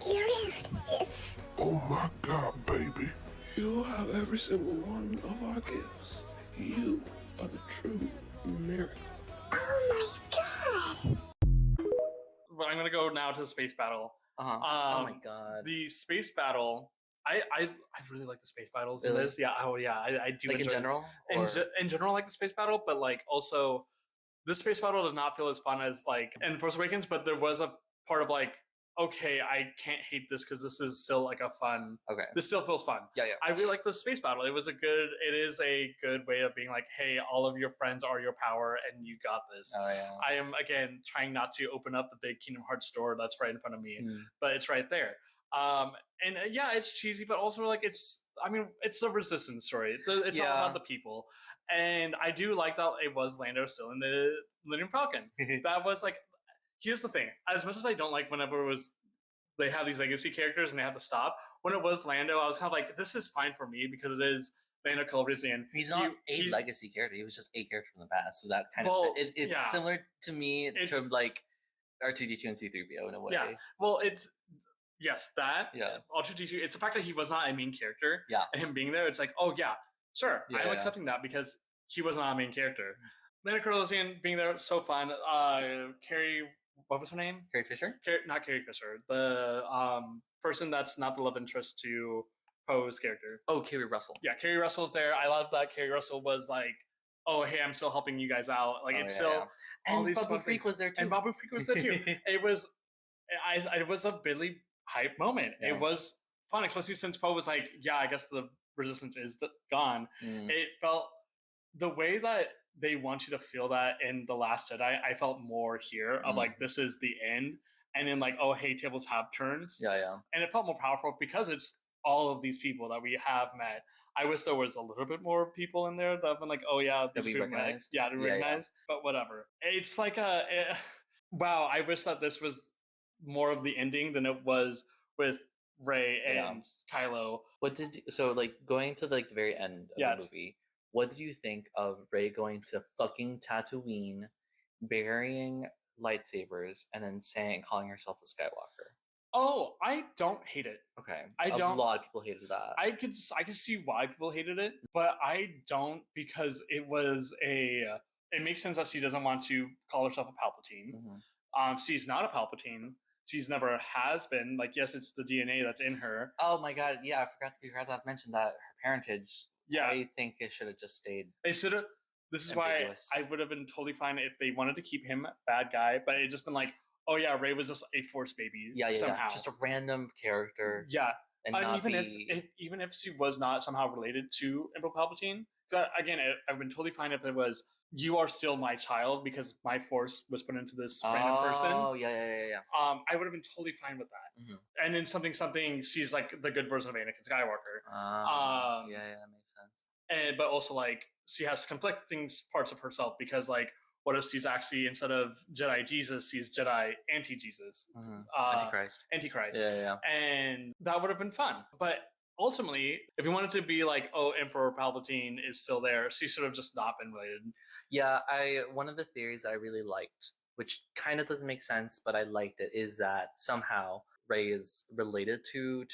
Your gift. It's... Oh my god, baby. You have every single one of our gifts. You are the true miracle. Oh my god. Well, I'm going to go now to the space battle. Oh my god. The space battle... I really like the space battles really? in this. Yeah, I do. Like in general? In general, I like the space battle, but like also, this space battle does not feel as fun as like in Force Awakens. But there was a part of like, okay, I can't hate this because this is still like a fun. Okay. This still feels fun. Yeah. I really like the space battle. It is a good way of being like, hey, all of your friends are your power, and you got this. Oh yeah. I am again trying not to open up the big Kingdom Hearts store that's right in front of me, but it's right there. And yeah, it's cheesy, but also like it's a resistance story. It's all about the people, and I do like that it was Lando still in the Millennium Falcon. That was like, here's the thing: as much as I don't like whenever they have these legacy characters and they have to stop, when it was Lando, I was kind of like, this is fine for me because it is Lando Calrissian. He's not a legacy character; he was just a character from the past. So that kind of it's similar to me to like R2D2 and C3PO in a way. Yeah, well, it's. Yes, that. Yeah. R2D2. It's the fact that he was not a main character. Yeah. And him being there, it's like, oh yeah, sure, I'm accepting that because he was not a main character. Lando Calrissian being there, so fun. Carrie, what was her name? Carrie Fisher. Not Carrie Fisher. The person that's not the love interest to Poe's character. Oh, Carrie Russell. Yeah, Carrie Russell's there. I love that Carrie Russell was like, oh hey, I'm still helping you guys out. Like it's still. All and these Babu Freak was there too. And Babu Freak was there too. It was a really hype moment. Yeah. It was fun, especially since Poe was like, yeah, I guess the resistance is gone. It felt the way that they want you to feel that in The Last Jedi, I felt more here of like, this is the end. And then like, oh, hey, tables have turned. Yeah. And it felt more powerful because it's all of these people that we have met. I wish there was a little bit more people in there that have been like, oh yeah, these people recognized. Yeah, to recognize. But whatever. It's like wow, I wish that this was more of the ending than it was with Rey and Kylo. So like going to like the very end of the movie, what did you think of Rey going to fucking Tatooine, burying lightsabers, and then calling herself a Skywalker? Oh, I don't hate it. Okay. A lot of people hated that. I could see why people hated it, but I don't, because it makes sense that she doesn't want to call herself a Palpatine. She's not a Palpatine. She's never has been. Like, yes, it's the DNA that's in her. Oh my god, yeah, I forgot to mention that her parentage. Yeah. I think it should have just stayed. It should have. This is ambiguous. Why I would have been totally fine if they wanted to keep him bad guy, but it just been like, oh yeah, Rey was just a Force baby. Yeah, somehow. Just a random character. Yeah. And even if she was not somehow related to Emperor Palpatine, so again, I've been totally fine if it was, you are still my child because my Force was put into this random person. Oh, yeah. I would have been totally fine with that. And then something, she's like the good version of Anakin Skywalker. Yeah, that makes sense. But also like she has conflicting parts of herself because like what if she's actually instead of Jedi Jesus, she's Jedi anti-Jesus, Antichrist, yeah. And that would have been fun. But ultimately, if you wanted to be like, oh, Emperor Palpatine is still there, she should have just not been related. Yeah, one of the theories I really liked, which kind of doesn't make sense, but I liked it, is that somehow Rey is related to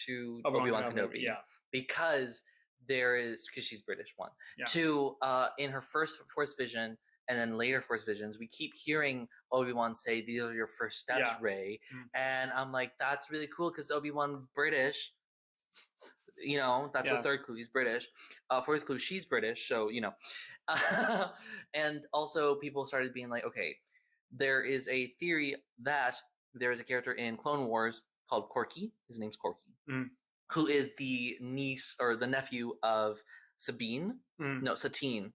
Obi-Wan Kenobi. Yeah, because she's British. One, yeah. Two, in her first Force vision and then later Force visions, we keep hearing Obi-Wan say, "These are your first steps, Rey," and I'm like, that's really cool because Obi-Wan British. You know, that's the third clue. He's British. Fourth clue, she's British. So, you know. And also people started being like, okay, there is a theory that there is a character in Clone Wars called Corky. His name's Corky. Who is the niece or the nephew of Sabine. No, Satine.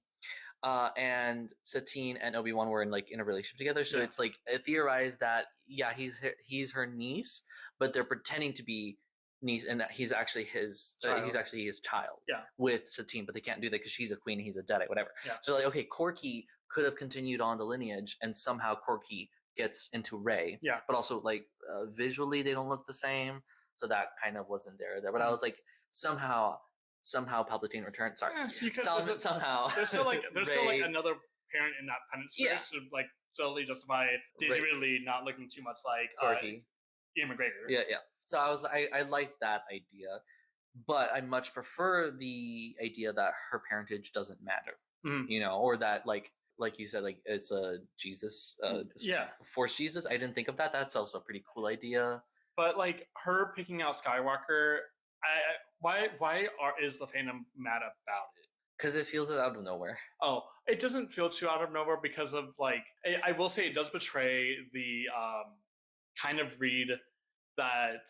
And Satine and Obi-Wan were in a relationship together. So it's like theorized that, he's her niece, but they're pretending to be niece, and he's actually his child with Satine, but they can't do that because she's a queen and he's a Jedi, whatever. So like, okay, Corky could have continued on the lineage, and somehow Corky gets into Rey, but also like visually they don't look the same, so that kind of wasn't there. But I was like, somehow Palpatine returned. Sorry, somehow there's still like another parent in that penance space to like totally justify Daisy Ridley not looking too much like Corky. Ian McGregor. Yeah. So I liked that idea, but I much prefer the idea that her parentage doesn't matter, you know, or that like you said, like it's a Jesus, Force Jesus. I didn't think of that. That's also a pretty cool idea. But like her picking out Skywalker, why is the fandom mad about it? Because it feels out of nowhere. Oh, it doesn't feel too out of nowhere because of like I will say it does betray the kind of read that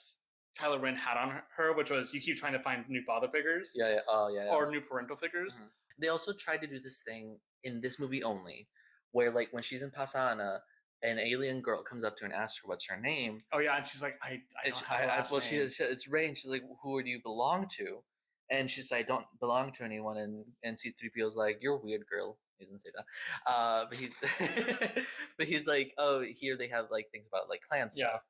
Kylo Ren had on her, which was you keep trying to find new father figures, or new parental figures. They also tried to do this thing in this movie only, where like when she's in Pasana, an alien girl comes up to her and asks her what's her name. Oh yeah, and she's like, I don't have a last name. It's Rey, and she's like, who do you belong to? And she's like, I don't belong to anyone. And C-3PO's like, you're a weird girl. He doesn't say that. But he's like, oh, here they have like things about like clan stuff.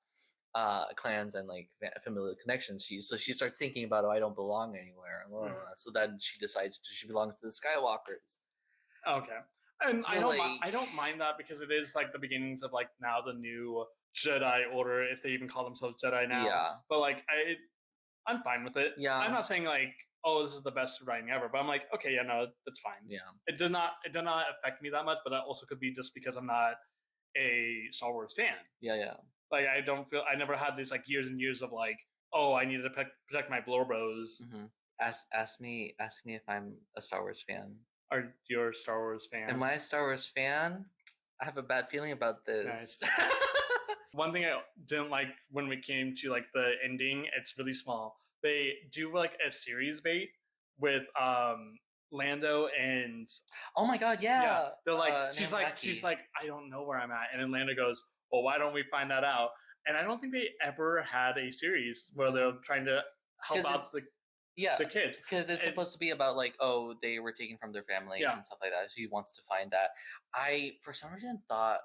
Clans and like familial connections. She starts thinking about, I don't belong anywhere. So then she decides she belongs to the Skywalkers. Okay, and so I don't mind that because it is like the beginnings of like now the new Jedi Order, if they even call themselves Jedi now. Yeah. But like I'm fine with it. Yeah. I'm not saying like, oh, this is the best writing ever, but I'm like, okay, yeah, no, that's fine. Yeah. It did not affect me that much, but that also could be just because I'm not a Star Wars fan. Yeah. Like I never had these like years and years of like, oh, I need to protect my Blorbos. Ask me if I'm a Star Wars fan. Are you a Star Wars fan? Am I a Star Wars fan? I have a bad feeling about this. Nice. One thing I didn't like when we came to like the ending, it's really small. They do like a series bait with Lando and oh my god, yeah. They're like she's like I don't know where I'm at, and then Lando goes, well, why don't we find that out? And I don't think they ever had a series where they're trying to help out the kids, because it's supposed to be about like, oh, they were taken from their families and stuff like that, so he wants to find that. I for some reason thought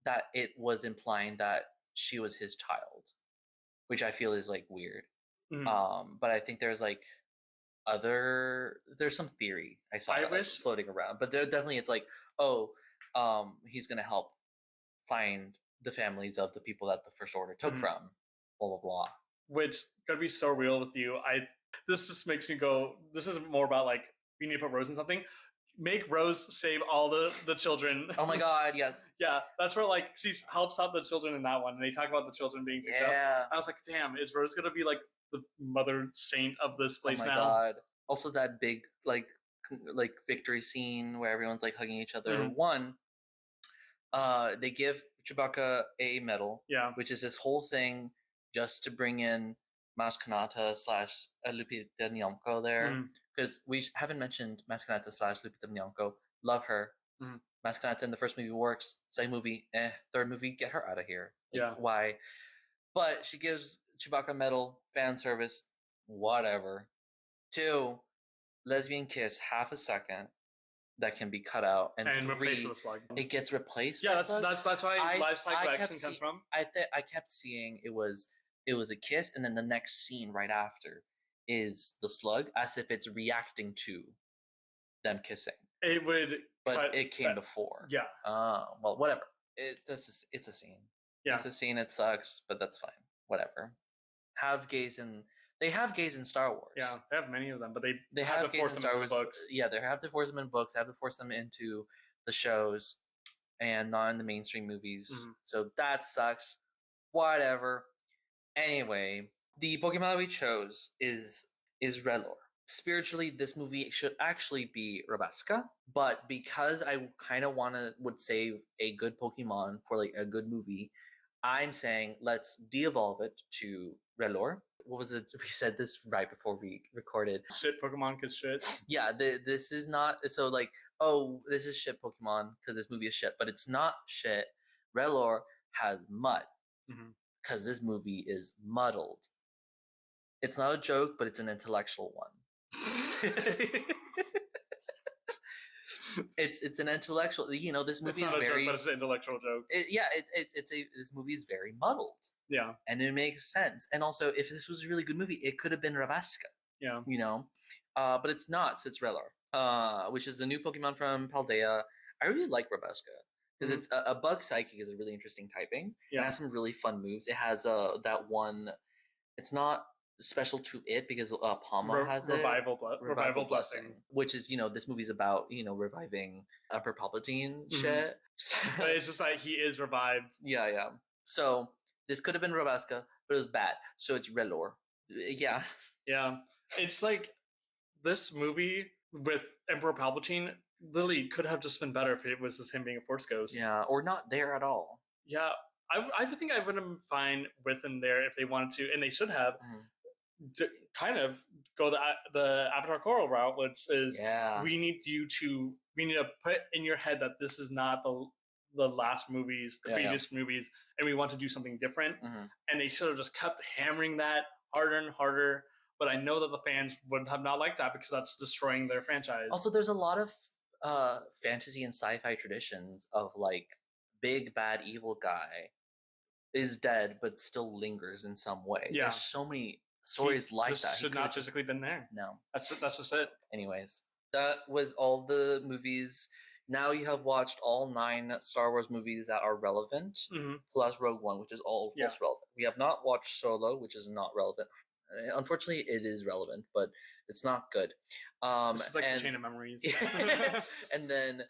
that it was implying that she was his child, which I feel is like weird. But I think there's like there's some theory I saw floating around, but there definitely it's like, oh, he's gonna help find the families of the people that the First Order took from, blah blah blah. Which gonna be so real with you. This just makes me go. This is more about like we need to put Rose in something. Make Rose save all the children. Oh my god, yes. Yeah, that's where like she helps out the children in that one, and they talk about the children being picked up. I was like, damn, is Rose gonna be like the mother saint of this place now? Oh my god. Also that big like victory scene where everyone's like hugging each other. One, they give Chewbacca a medal, which is this whole thing just to bring in Maz Kanata / Lupita Nyong'o there, because we haven't mentioned Maz Kanata / Lupita Nyong'o. Love her. Maz Kanata in the first movie works. Second movie, third movie, get her out of here. Like, why? But she gives Chewbacca a medal, fan service, whatever. 2, lesbian kiss, half a second. that can be cut out, and replaced 3 with a slug. it gets replaced. Yeah, by slug. that's why live slug vaccine kept comes from. I kept seeing it was a kiss, and then the next scene right after is the slug, as if it's reacting to them kissing. It would, but it came before. Yeah. Well, whatever. It's a scene. Yeah. It's a scene. It sucks, but that's fine. Whatever. They have gays in Star Wars. Yeah, they have many of them, but they have to force them into the books. Yeah, they have to force them in books. They have to force them into the shows, and not in the mainstream movies. Mm-hmm. So that sucks. Whatever. Anyway, the Pokemon that we chose is Relor. Spiritually, this movie should actually be Rabaska, but because I kind of would save a good Pokemon for like a good movie, I'm saying let's de-evolve it to Relor. What was it? We said this right before we recorded. Shit Pokemon because shit. Yeah, this is not so like, oh, this is shit Pokemon because this movie is shit, but it's not shit. Relor has mud because this movie is muddled. It's not a joke, but it's an intellectual one. it's an intellectual. This movie is very. Joke, but it's an intellectual joke. This movie is very muddled. Yeah, and it makes sense. And also, if this was a really good movie, it could have been Rabaska. Yeah, but it's not. So it's Relor, which is the new Pokemon from Paldea. I really like Rabaska because it's a bug psychic is a really interesting typing. Yeah, it has some really fun moves. It has that one. It's not special to it because Palma has revival blessing, which is this movie's about reviving Emperor Palpatine shit. But it's just like he is revived. Yeah. So this could have been Rabaska, but it was bad. So it's Relor. Yeah. It's like this movie with Emperor Palpatine literally could have just been better if it was just him being a Force ghost. Yeah, or not there at all. Yeah, I think I would have been fine with him there if they wanted to, and they should have. Kind of go the Avatar Coral route, which is we need to put in your head that this is not the last movies, the previous movies, and we want to do something different. And they should have just kept hammering that harder and harder. But I know that the fans would have not liked that because that's destroying their franchise. Also, there's a lot of fantasy and sci-fi traditions of like big bad evil guy is dead but still lingers in some way. Yeah. There's so many stories like that. Should not physically been there. No. That's just it. Anyways, that was all the movies. Now you have watched all 9 Star Wars movies that are relevant, plus Rogue One, which is all relevant. We have not watched Solo, which is not relevant. Unfortunately, it is relevant, but it's not good. This is like the chain of memories. And then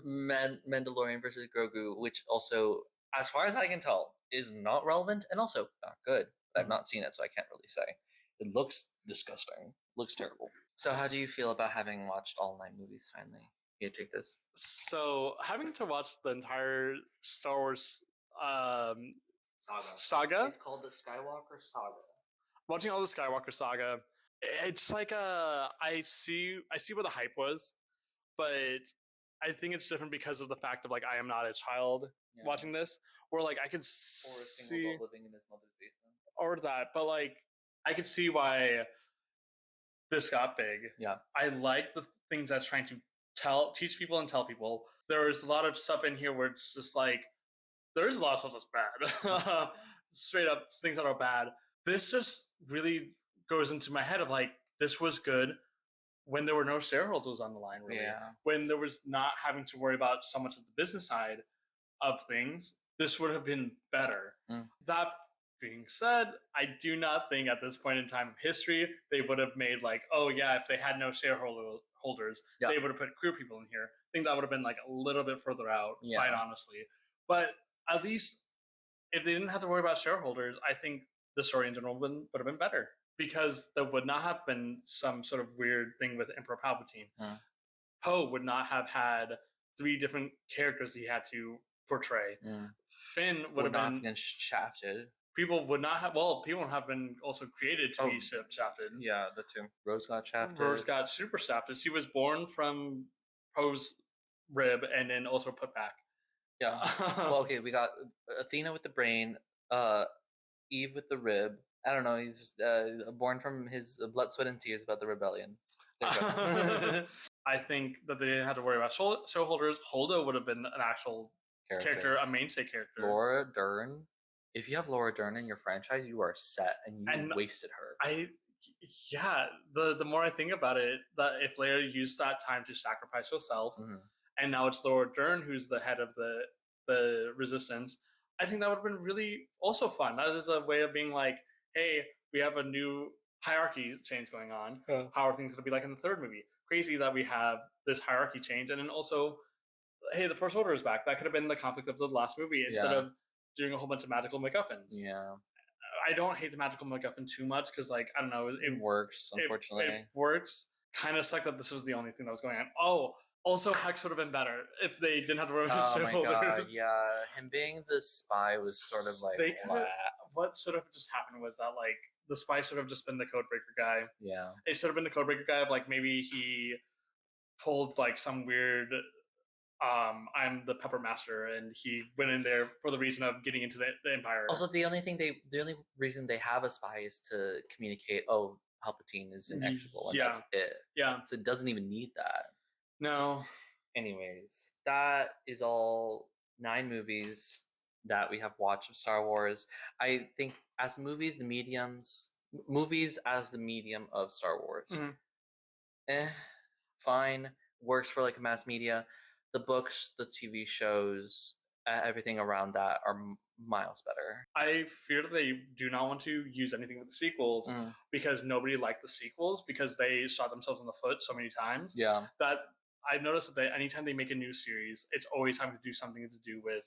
Mandalorian versus Grogu, which also, as far as I can tell, is not relevant and also not good. I've not seen it, so I can't really say. It looks disgusting. Looks terrible. So how do you feel about having watched all 9 movies finally? You take this. So having to watch the entire Star Wars saga. It's called the Skywalker Saga. Watching all the Skywalker saga, it's like I see where the hype was, but I think it's different because of the fact of like I am not a child watching this, where like I could see living in his mother's basement, or that, but like I could see why this got big. Yeah, I like the things that's trying to teach people and tell people. There's a lot of stuff in here where it's just like there is a lot of stuff that's bad, straight up things that are bad. This just really goes into my head of like this was good when there were no shareholders on the line, really. Yeah. When there was not having to worry about so much of the business side of things, this would have been better. That being said, I do not think at this point in time of history they would have made like, oh yeah, if they had no shareholders, they would have put crew people in here. I think that would have been like a little bit further out, quite honestly. But at least if they didn't have to worry about shareholders, I think the story in general would have been better. Because there would not have been some sort of weird thing with Emperor Palpatine. Poe would not have had 3 different characters he had to portray. Finn would have been shafted. People would not have. Well, people have been also created to be shafted. Yeah, the 2. Rose got shafted. Rose got super shafted. She was born from Poe's rib and then also put back. Yeah. Well, okay, we got Athena with the brain, Eve with the rib, I don't know. He's just born from his blood, sweat, and tears about the rebellion. There you go. I think that they didn't have to worry about showholders. Holdo would have been an actual character, a mainstay character. Laura Dern. If you have Laura Dern in your franchise, you are set, and you wasted her. Yeah. The more I think about it, that if Leia used that time to sacrifice herself, and now it's Laura Dern who's the head of the Resistance, I think that would have been really also fun. That is a way of being like, hey, we have a new hierarchy change going on. How are things going to be like in the third movie? Crazy that we have this hierarchy change, and then also, hey, the First Order is back. That could have been the conflict of the last movie instead of doing a whole bunch of magical MacGuffins. Yeah, I don't hate the magical MacGuffin too much because, like, I don't know, it works. Unfortunately, it works. Kind of sucked that this was the only thing that was going on. Oh, also, Hex would have been better if they didn't have to worry with showholders. Oh my god, yeah, him being the spy was sort of like what sort of just happened was that like the spy should have just been the codebreaker guy. Yeah, it should have been the codebreaker guy of like maybe he pulled like some weird I'm the Pepper Master, and he went in there for the reason of getting into the Empire. Also, the only reason they have a spy is to communicate. Oh, Palpatine is inexorable, and that's it. Yeah, so it doesn't even need that. No. Anyways, that is all 9 movies that we have watched of Star Wars. I think as movies as the medium of Star Wars, fine, works for like a mass media. The books, the TV shows, everything around that are miles better. I fear that they do not want to use anything with the sequels because nobody liked the sequels because they shot themselves in the foot so many times. Yeah. That I've noticed that anytime they make a new series, it's always having to do something to do with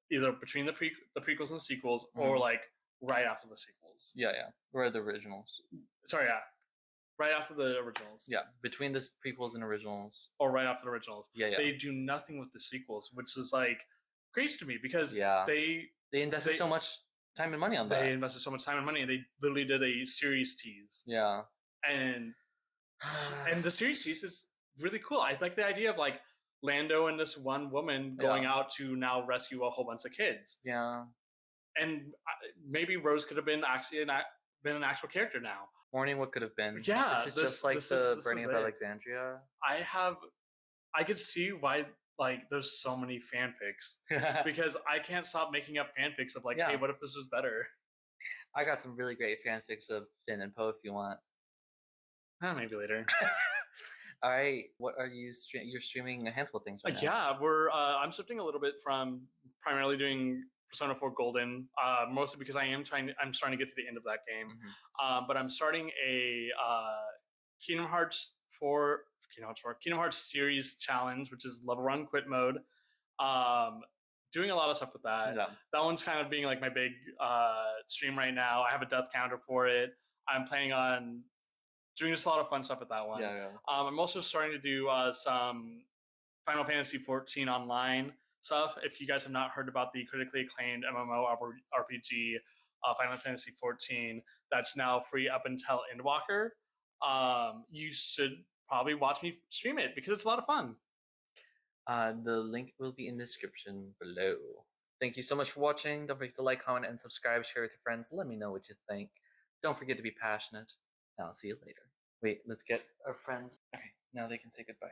either between the prequels and the sequels or like right after the sequels. Yeah, or the originals. Sorry, yeah. Right after the originals. Yeah, between the prequels and originals. Or right after the originals. Yeah. They do nothing with the sequels, which is like crazy to me because they invested so much time and money on that. They invested so much time and money, and they literally did a series tease. Yeah. And the series tease is really cool. I like the idea of like Lando and this one woman going out to now rescue a whole bunch of kids. Yeah. And maybe Rose could have been actually been an actual character now. Warning, what could have been. Yeah. This is just like the burning of Alexandria. I could see why like there's so many fanfics because I can't stop making up fanfics of like, hey, what if this was better? I got some really great fanfics of Finn and Poe if you want. Maybe later. All right, what are you you're streaming a handful of things right now. I'm shifting a little bit from primarily doing Persona 4 Golden, mostly because I'm starting to get to the end of that game. But I'm starting a Kingdom Hearts series challenge, which is level run quit mode. Doing a lot of stuff with that. Yeah. That one's kind of being like my big stream right now. I have a death counter for it. I'm planning on doing just a lot of fun stuff with that one. I'm also starting to do some Final Fantasy 14 online stuff. If you guys have not heard about the critically acclaimed MMORPG Final Fantasy 14, that's now free up until Endwalker, you should probably watch me stream it because it's a lot of fun. The link will be in the description below. Thank you so much for watching. Don't forget to like, comment, and subscribe. Share with your friends. Let me know what you think. Don't forget to be passionate. I'll see you later. Wait, let's get our friends. Okay, now they can say goodbye.